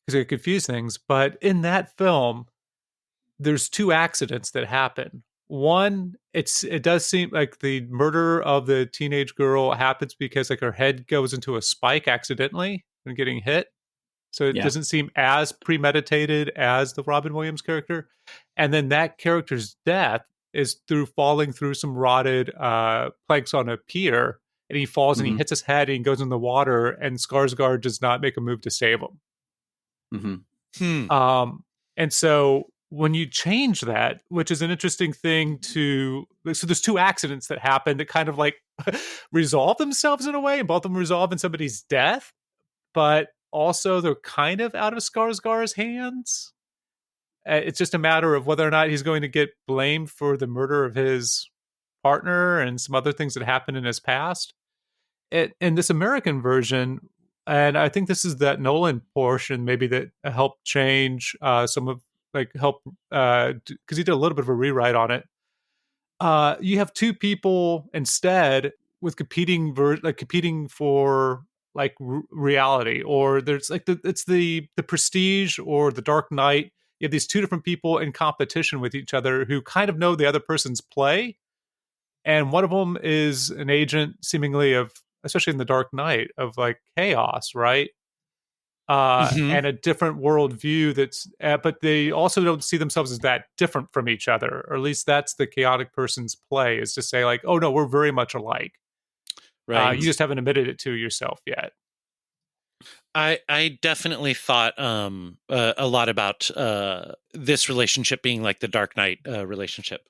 it confused things. But in that film, there's two accidents that happen. One, it does seem like the murder of the teenage girl happens because like her head goes into a spike accidentally when getting hit. So it doesn't seem as premeditated as the Robin Williams character. And then that character's death is through falling through some rotted planks on a pier. And he falls and he hits his head and he goes in the water, and Skarsgård does not make a move to save him. And so when you change that, which is an interesting thing so there's two accidents that happen that kind of like resolve themselves in a way, and both of them resolve in somebody's death, but also they're kind of out of Skarsgård's hands. It's just a matter of whether or not he's going to get blamed for the murder of his partner and some other things that happened in his past. In this American version, and I think this is that Nolan portion maybe that helped change some of, like, help because he did a little bit of a rewrite on it. You have two people instead with competing for like reality, or there's like it's the Prestige or the Dark Knight. You have these two different people in competition with each other who kind of know the other person's play, and one of them is an agent seemingly of, especially in the Dark Knight, of like chaos, right? And a different worldview but they also don't see themselves as that different from each other, or at least that's the chaotic person's play, is to say like, oh no, we're very much alike. Right. You just haven't admitted it to yourself yet. I definitely thought a lot about this relationship being like the Dark Knight relationship.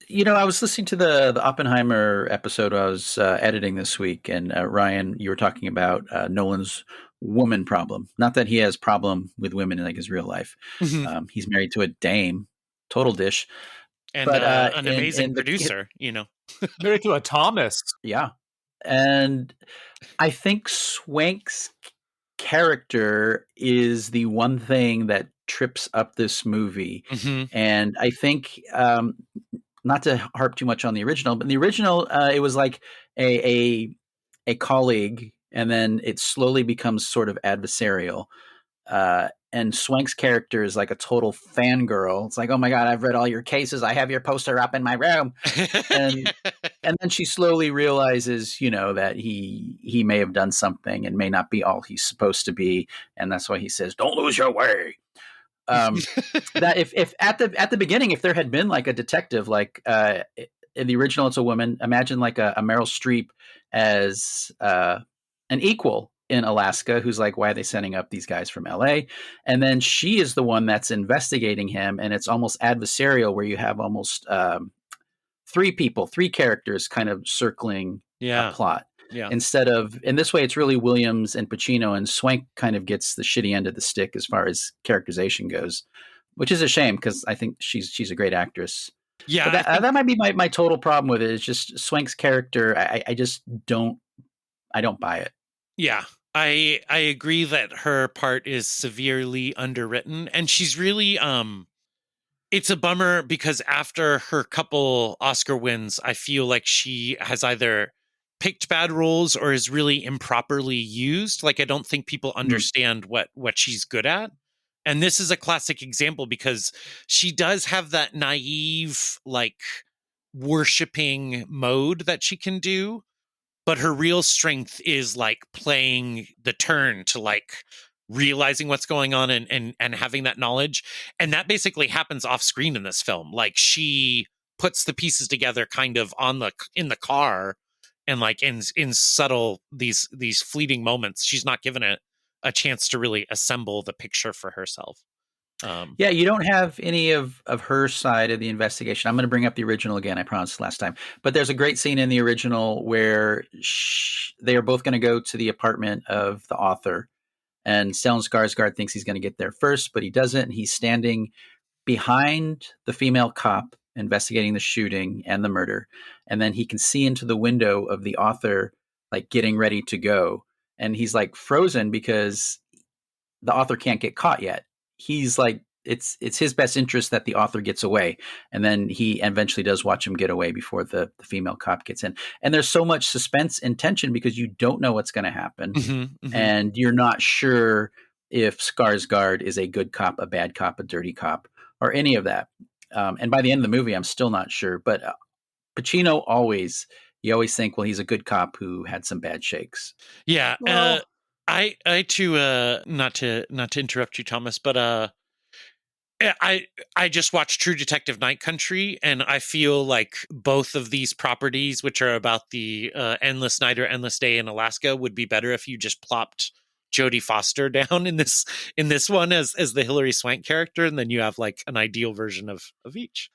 I was listening to the Oppenheimer episode I was editing this week, and Ryan, you were talking about Nolan's woman problem. Not that he has problem with women in like his real life. He's married to a dame, total dish, and an amazing producer. Married to a Thomas. Yeah, and I think Swank's character is the one thing that trips up this movie, and I think. Not to harp too much on the original, but in the original, it was like a colleague, and then it slowly becomes sort of adversarial. And Swank's character is like a total fangirl. It's like, oh my God, I've read all your cases. I have your poster up in my room. And then she slowly realizes, that he may have done something and may not be all he's supposed to be. And that's why he says, don't lose your way. That if at the beginning, if there had been like a detective, like in the original, it's a woman. Imagine like a Meryl Streep as an equal in Alaska, who's like, why are they sending up these guys from LA? And then she is the one that's investigating him, and it's almost adversarial, where you have almost three characters kind of circling a plot. Yeah. Instead of, in this way, it's really Williams and Pacino, and Swank kind of gets the shitty end of the stick as far as characterization goes, which is a shame because I think she's a great actress. Yeah, but that might be my total problem with it. Is just Swank's character. I just don't buy it. Yeah, I agree that her part is severely underwritten, and she's really it's a bummer because after her couple Oscar wins, I feel like she has either picked bad roles or is really improperly used. Like, I don't think people understand what she's good at. And this is a classic example because she does have that naive, like, worshiping mode that she can do. But her real strength is like playing the turn to like realizing what's going on and having that knowledge. And that basically happens off screen in this film. Like, she puts the pieces together kind of in the car, and like in subtle these fleeting moments, she's not given it a chance to really assemble the picture for herself. Yeah, you don't have any of her side of the investigation. I'm going to bring up the original again. I promised last time. But there's a great scene in the original where they are both going to go to the apartment of the author. And Stellan Skarsgård thinks he's going to get there first, but he doesn't. And he's standing behind the female cop investigating the shooting and the murder. And then he can see into the window of the author, like getting ready to go. And he's like frozen because the author can't get caught yet. He's like, it's his best interest that the author gets away. And then he eventually does watch him get away before the female cop gets in. And there's so much suspense and tension because you don't know what's going to happen. And you're not sure if Skarsgård is a good cop, a bad cop, a dirty cop, or any of that. And by the end of the movie, I'm still not sure. But Pacino you always think, well, he's a good cop who had some bad shakes. Yeah. Well, I too, not to interrupt you, Thomas, but I just watched True Detective Night Country, and I feel like both of these properties, which are about the endless night or endless day in Alaska, would be better if you just plopped Jodie Foster down in this one as the Hilary Swank character, and then you have like an ideal version of each.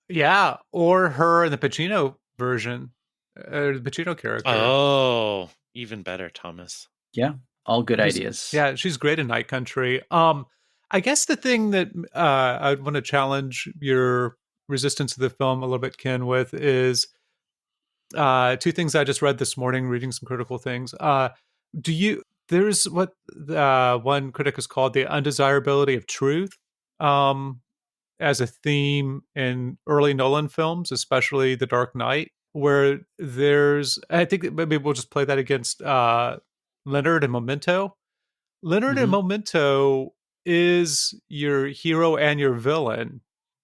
Yeah, or her in the Pacino version, the Pacino character. Oh, even better, Thomas. Yeah, all good ideas. Yeah, she's great in Night Country. I guess the thing that I'd want to challenge your resistance to the film a little bit, Ken, with is two things I just read this morning, reading some critical things. There's what one critic has called the undesirability of truth as a theme in early Nolan films, especially The Dark Knight, where I think maybe we'll just play that against Leonard and Memento. Leonard and Memento is your hero and your villain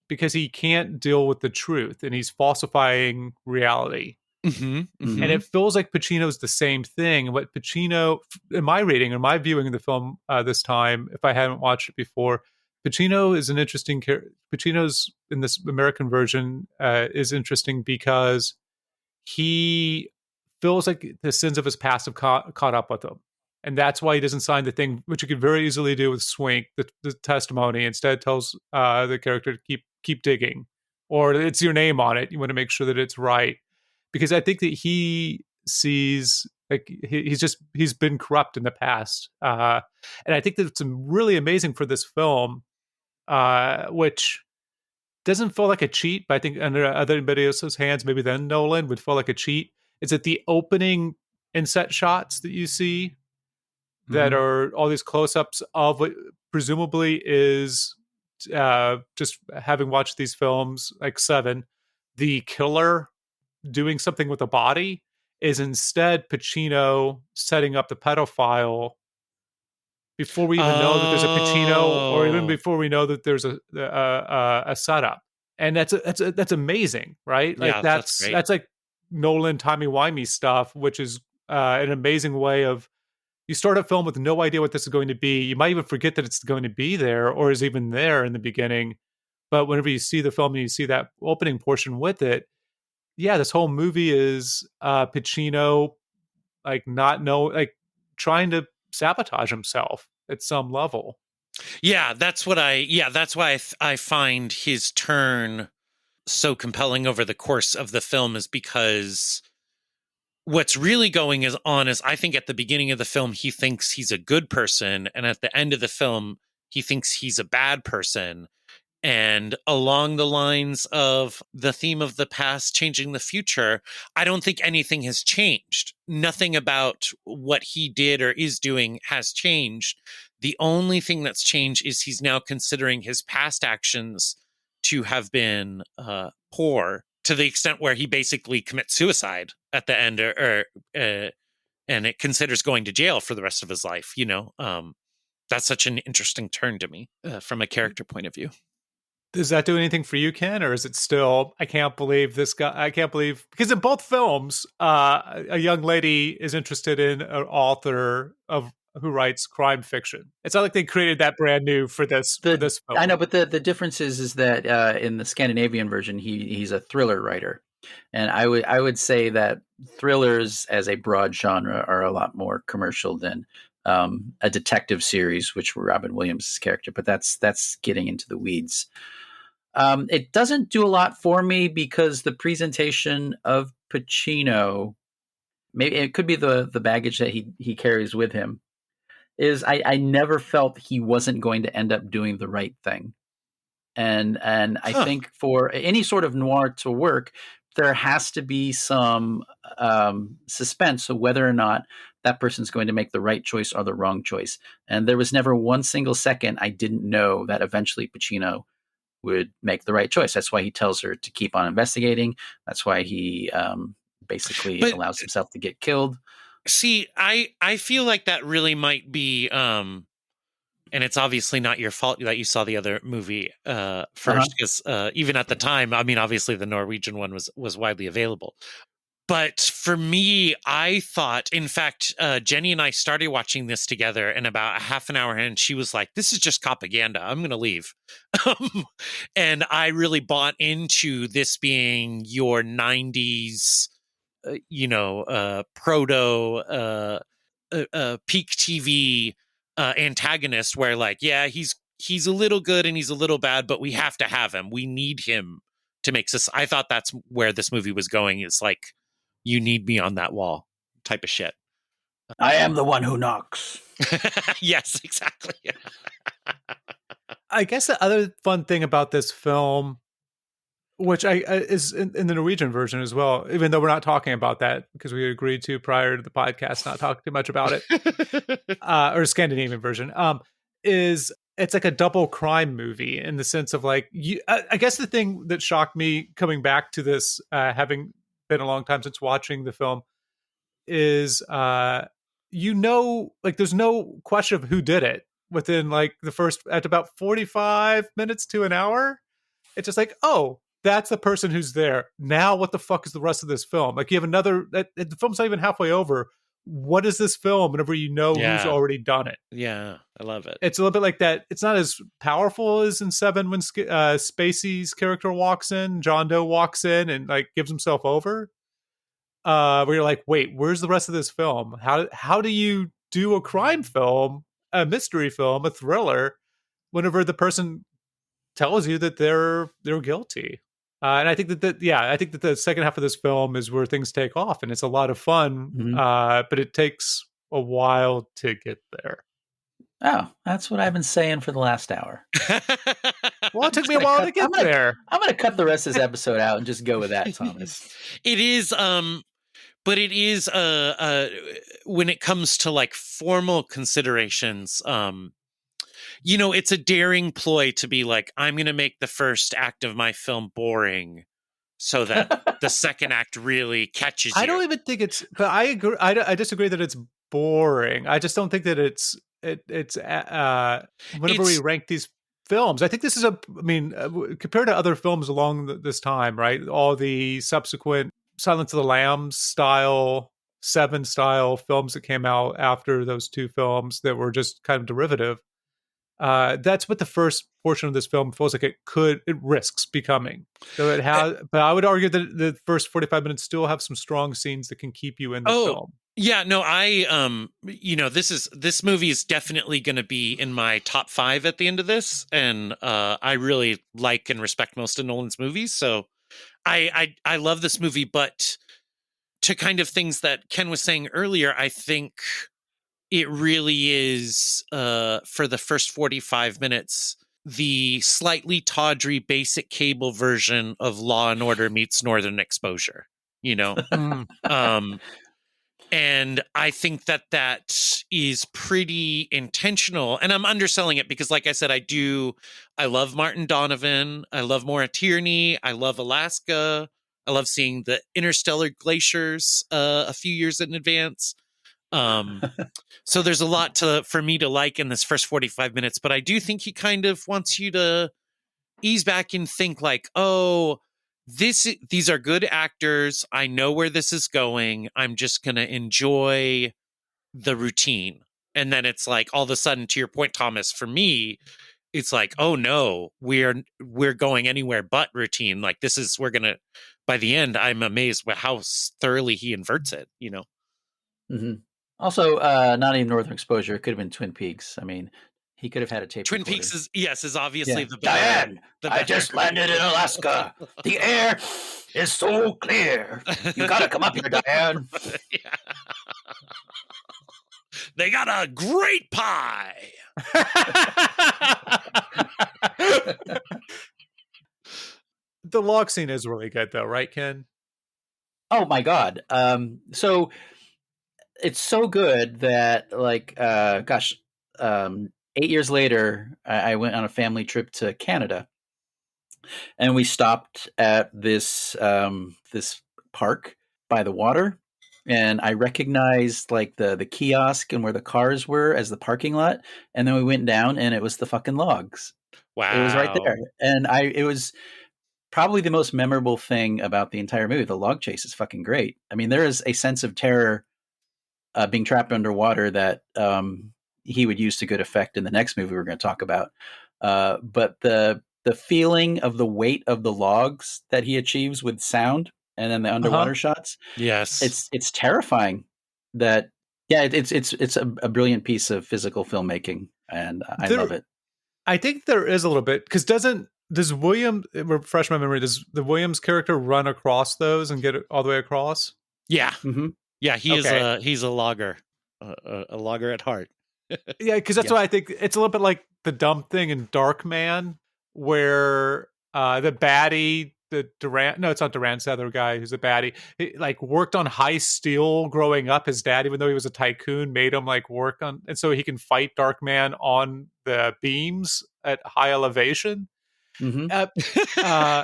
because he can't deal with the truth and he's falsifying reality. And it feels like Pacino's the same thing. What Pacino, in my reading or my viewing of the film this time, if I hadn't watched it before, Pacino is an interesting character. Pacino's in this American version is interesting because he feels like the sins of his past have caught up with him. And that's why he doesn't sign the thing, which you could very easily do with Swank, the testimony. Instead, tells the character to keep digging, or it's your name on it. You want to make sure that it's right, because I think that he sees like he's been corrupt in the past, and I think that it's really amazing for this film, which doesn't feel like a cheat. But I think under anybody else's hands, maybe then Nolan would feel like a cheat. Is that the opening inset shots that you see? That are all these close-ups of what presumably is just having watched these films, like Seven, the killer doing something with the body is instead Pacino setting up the pedophile before we even know that there's a Pacino, or even before we know that there's a setup. And that's amazing, right? Like that's like Nolan timey-wimey stuff, which is an amazing way of you start a film with no idea what this is going to be. You might even forget that it's going to be there or is even there in the beginning. But whenever you see the film and you see that opening portion with it, yeah, this whole movie is Pacino trying to sabotage himself at some level. Yeah, that's why I find his turn so compelling over the course of the film, is because what's really going on is I think at the beginning of the film, he thinks he's a good person. And at the end of the film, he thinks he's a bad person. And along the lines of the theme of the past changing the future, I don't think anything has changed. Nothing about what he did or is doing has changed. The only thing that's changed is he's now considering his past actions to have been poor, to the extent where he basically commits suicide at the end, and it considers going to jail for the rest of his life. That's such an interesting turn to me from a character point of view. Does that do anything for you, Ken, or is it still, I can't believe this guy, because in both films, a young lady is interested in an author who writes crime fiction. It's not like they created that brand new for this film. I know, but the difference is that in the Scandinavian version, he's a thriller writer. And I would say that thrillers as a broad genre are a lot more commercial than a detective series, which were Robin Williams' character, but that's getting into the weeds. It doesn't do a lot for me because the presentation of Pacino, maybe it could be the baggage that he carries with him, is I never felt he wasn't going to end up doing the right thing. And I think for any sort of noir to work, there has to be some suspense of whether or not that person's going to make the right choice or the wrong choice. And there was never one single second I didn't know that eventually Pacino would make the right choice. That's why he tells her to keep on investigating. That's why he basically allows himself to get killed. See, I feel like that really might be, and it's obviously not your fault that you saw the other movie first, because even at the time, I mean, obviously the Norwegian one was widely available. But for me, I thought, in fact, Jenny and I started watching this together, and about a half an hour in, she was like, this is just propaganda. I'm going to leave. And I really bought into this being your 90s, proto peak TV antagonist, where like, yeah, he's a little good and he's a little bad, but we have to have him. We need him to make this. I thought that's where this movie was going. It's like, you need me on that wall type of shit. I am the one who knocks. Yes, exactly. I guess the other fun thing about this film, which is in the Norwegian version as well, even though we're not talking about that because we agreed to prior to the podcast not talk too much about it, or Scandinavian version, is it's like a double crime movie in the sense of like, I guess the thing that shocked me coming back to this, having been a long time since watching the film, is like there's no question of who did it within like the first, at about 45 minutes to an hour. It's just like, oh, that's the person who's there. Now what the fuck is the rest of this film? Like, you have another, the film's not even halfway over. What is this film whenever you know who's already done it? Yeah, I love it. It's a little bit like that. It's not as powerful as in Seven when Spacey's character walks in, John Doe walks in and like gives himself over. Where you're like, wait, where's the rest of this film? How do you do a crime film, a mystery film, a thriller, whenever the person tells you that they're guilty? And I think I think that the second half of this film is where things take off, and it's a lot of fun. Mm-hmm. But it takes a while to get there. Oh, that's what I've been saying for the last hour. Well, it took me a while to get there. I'm going to cut the rest of this episode out and just go with that, Thomas. It is, but it is, when it comes to like formal considerations, it's a daring ploy to be like, I'm going to make the first act of my film boring so that the second act really catches you. I don't even think it's, but I agree. I disagree that it's boring. I just don't think that it's whenever we rank these films, I think this is compared to other films along this time, right? All the subsequent Silence of the Lambs style Seven style films that came out after those two films that were just kind of derivative. That's what the first portion of this film feels like it risks becoming. So it has, but I would argue that the first 45 minutes still have some strong scenes that can keep you in the film. Yeah, no, this movie is definitely going to be in my top 5 at the end of this, and I really like and respect most of Nolan's movies, so I love this movie. But to kind of things that Ken was saying earlier, I think it really is for the first 45 minutes the slightly tawdry basic cable version of Law and Order meets Northern Exposure, you know. And I think that is pretty intentional. And I'm underselling it because, like I said, I love Martin Donovan. I love Maura Tierney. I love Alaska. I love seeing the interstellar glaciers a few years in advance. So there's a lot for me to like in this first 45 minutes. But I do think he kind of wants you to ease back and think like, oh, these are good actors. I know where this is going. I'm just going to enjoy the routine. And then it's like, all of a sudden, to your point, Thomas, for me, it's like, oh no, we're going anywhere but routine. Like by the end, I'm amazed with how thoroughly he inverts it, you know? Mm-hmm. Also, not even Northern Exposure. It could have been Twin Peaks. I mean, he could have had a tape Twin recorder. Peaks is obviously the better. Diane, I just landed in Alaska. The air is so clear. You gotta come up here, Diane. Yeah. They got a great pie. The log scene is really good, though, right, Ken? Oh my God! So it's so good that, like, 8 years later, I went on a family trip to Canada, and we stopped at this park by the water, and I recognized like the kiosk and where the cars were as the parking lot, and then we went down, and it was the fucking logs. Wow, it was right there, and it was probably the most memorable thing about the entire movie. The log chase is fucking great. I mean, there is a sense of terror being trapped underwater that he would use to good effect in the next movie we're going to talk about. But the feeling of the weight of the logs that he achieves with sound and then the underwater shots. Yes. It's terrifying that, it's a brilliant piece of physical filmmaking, and I love it. I think there is a little bit, because does William, refresh my memory, does the Williams character run across those and get it all the way across? Yeah. Mm-hmm. Yeah, he's a logger. A logger at heart. Yeah, because that's why I think it's a little bit like the dumb thing in Darkman, where the baddie, it's not Durant's the other guy who's a baddie, he like worked on high steel growing up. His dad, even though he was a tycoon, made him like work on, and so he can fight Darkman on the beams at high elevation. Mm-hmm.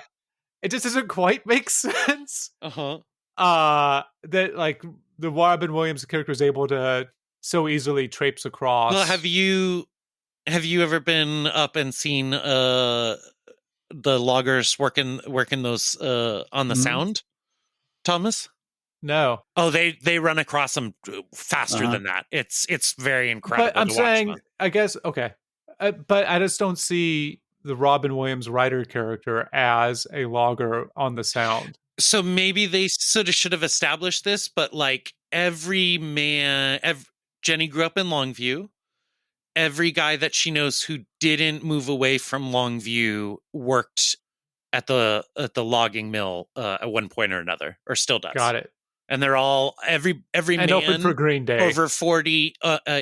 It just doesn't quite make sense. That like the Robin Williams character is able to so easily traipse across. Well, have you ever been up and seen the loggers working those on the sound, Thomas? No. Oh, they run across them faster than that. It's very incredible. But I'm saying, I guess, okay, but I just don't see the Robin Williams writer character as a logger on the sound. So maybe they sort of should have established this, but like Jenny grew up in Longview. Every guy that she knows who didn't move away from Longview worked at the logging mill at one point or another, or still does. Got it. And they're all every man open for Green Day over 40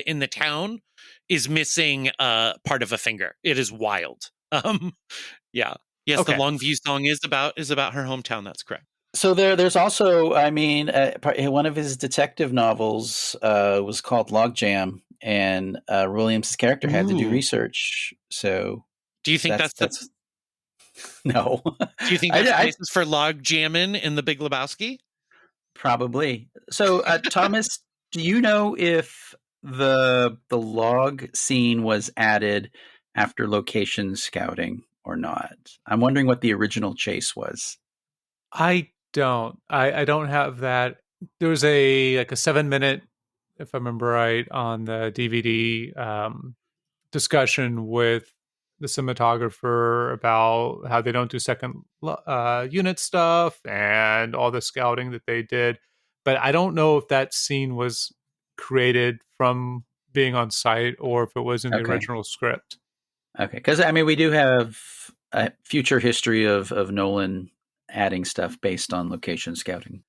in the town is missing part of a finger. It is wild. Yeah. Yes, okay. The Longview song is about her hometown. That's correct. So there's also, I mean, one of his detective novels was called Logjam, and Williams' character had to do research. So, do you think that's no? Do you think that's the basis for log jamming in The Big Lebowski? Probably. So, Thomas, do you know if the log scene was added after location scouting or not? I'm wondering what the original chase was. I don't have that there was a 7-minute, if I remember right, on the DVD discussion with the cinematographer about how they don't do second unit stuff and all the scouting that they did. But I don't know if that scene was created from being on site or if it was in the original script. Okay, because I mean, we do have a future history of Nolan adding stuff based on location scouting.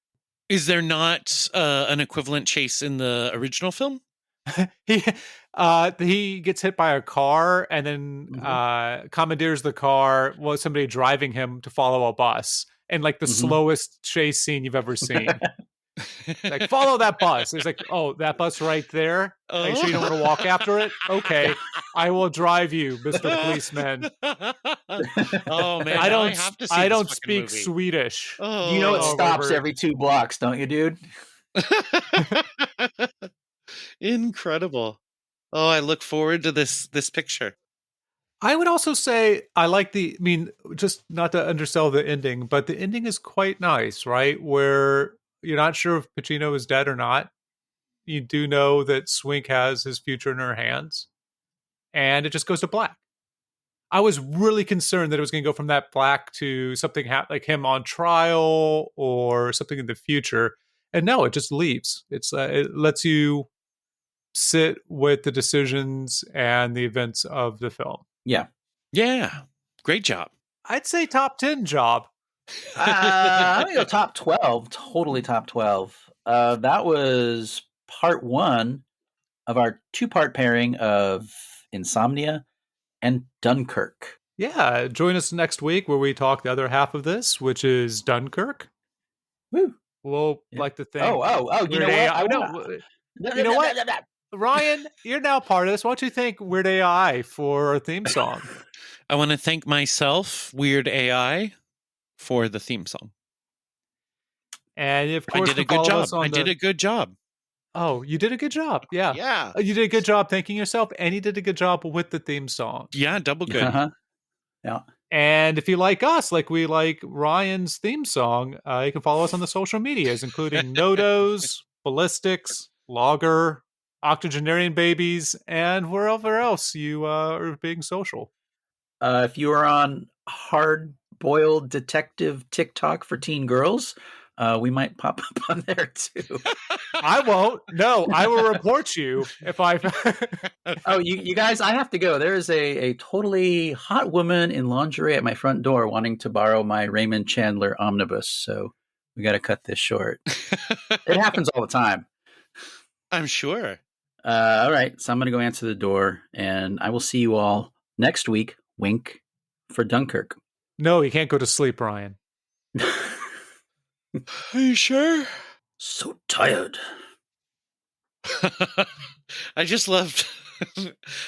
Is there not an equivalent chase in the original film? He gets hit by a car and then commandeers the car while somebody driving him to follow a bus, and like the slowest chase scene you've ever seen. Like, follow that bus. It's like, oh, that bus right there. Are you sure you don't want to walk after it? Okay, I will drive you, Mr. Policeman. Oh man, I don't speak Swedish. You know it stops every 2 blocks, don't you, dude? Incredible. Oh, I look forward to this picture. I would also say I like just not to undersell the ending, but the ending is quite nice, right? Where you're not sure if Pacino is dead or not. You do know that Swink has his future in her hands, and it just goes to black. I was really concerned that it was going to go from that black to something like him on trial or something in the future. And no, it just leaves. It lets you sit with the decisions and the events of the film. Yeah. Yeah. Great job. I'd say top 10 job. I'm going to go top 12. Totally top 12. That was part 1 of our 2-part pairing of Insomnia and Dunkirk. Yeah. Join us next week where we talk the other half of this, which is Dunkirk. Woo. We'll like to think. Oh, you know what? You know what? Ryan, you're now part of this. Why don't you thank Weird AI for our theme song? I want to thank myself, Weird AI, for the theme song. And of course, I did a good job. I did a good job. Oh, you did a good job. Yeah. Yeah. You did a good job thanking yourself, and you did a good job with the theme song. Yeah, double good. Yeah. And if you like us, like we like Ryan's theme song, you can follow us on the social medias, including Nodos, Ballistics, Logger, Octogenarian Babies, and wherever else you are being social. If you are on hard-boiled detective TikTok for teen girls, we might pop up on there too. I won't. No, I will report you if I. Oh, you guys, I have to go. There is a totally hot woman in lingerie at my front door wanting to borrow my Raymond Chandler omnibus. So we got to cut this short. It happens all the time. I'm sure. All right. So I'm going to go answer the door, and I will see you all next week. Wink for Dunkirk. No, you can't go to sleep, Ryan. Are you sure? So tired. I just loved.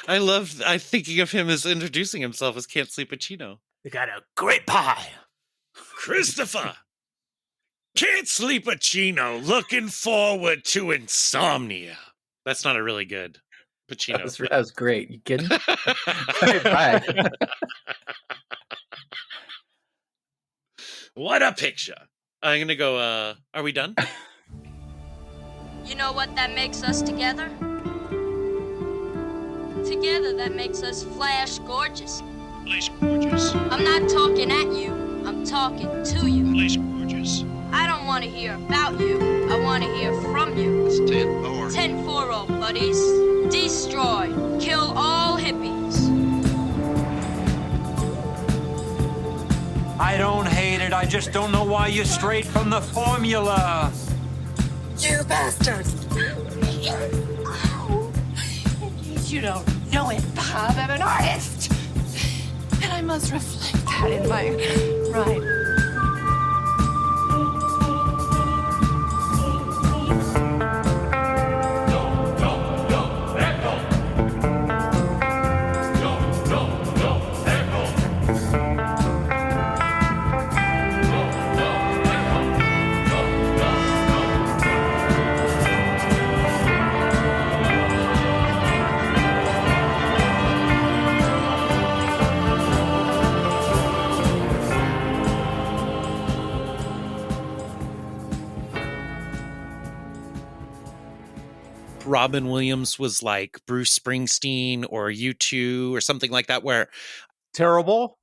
I'm thinking of him as introducing himself as Can't Sleep Pacino. They got a great pie. Christopher. Can't Sleep Pacino. Looking forward to Insomnia. That's not a really good Pacino. That was great. You kidding? Bye. What a picture. I'm going to go, are we done? You know what that makes us together? Together that makes us flash gorgeous. Flash gorgeous. I'm not talking at you, I'm talking to you. Flash gorgeous. I don't want to hear about you, I want to hear from you. It's 10-4. 10-4, buddies. Destroy, kill all hippies. I don't hate it, I just don't know why you strayed from the formula. You bastards! You don't know it, Bob. I'm an artist. And I must reflect that in my rhyme. Robin Williams was like Bruce Springsteen or U2 or something like that, where Terrible.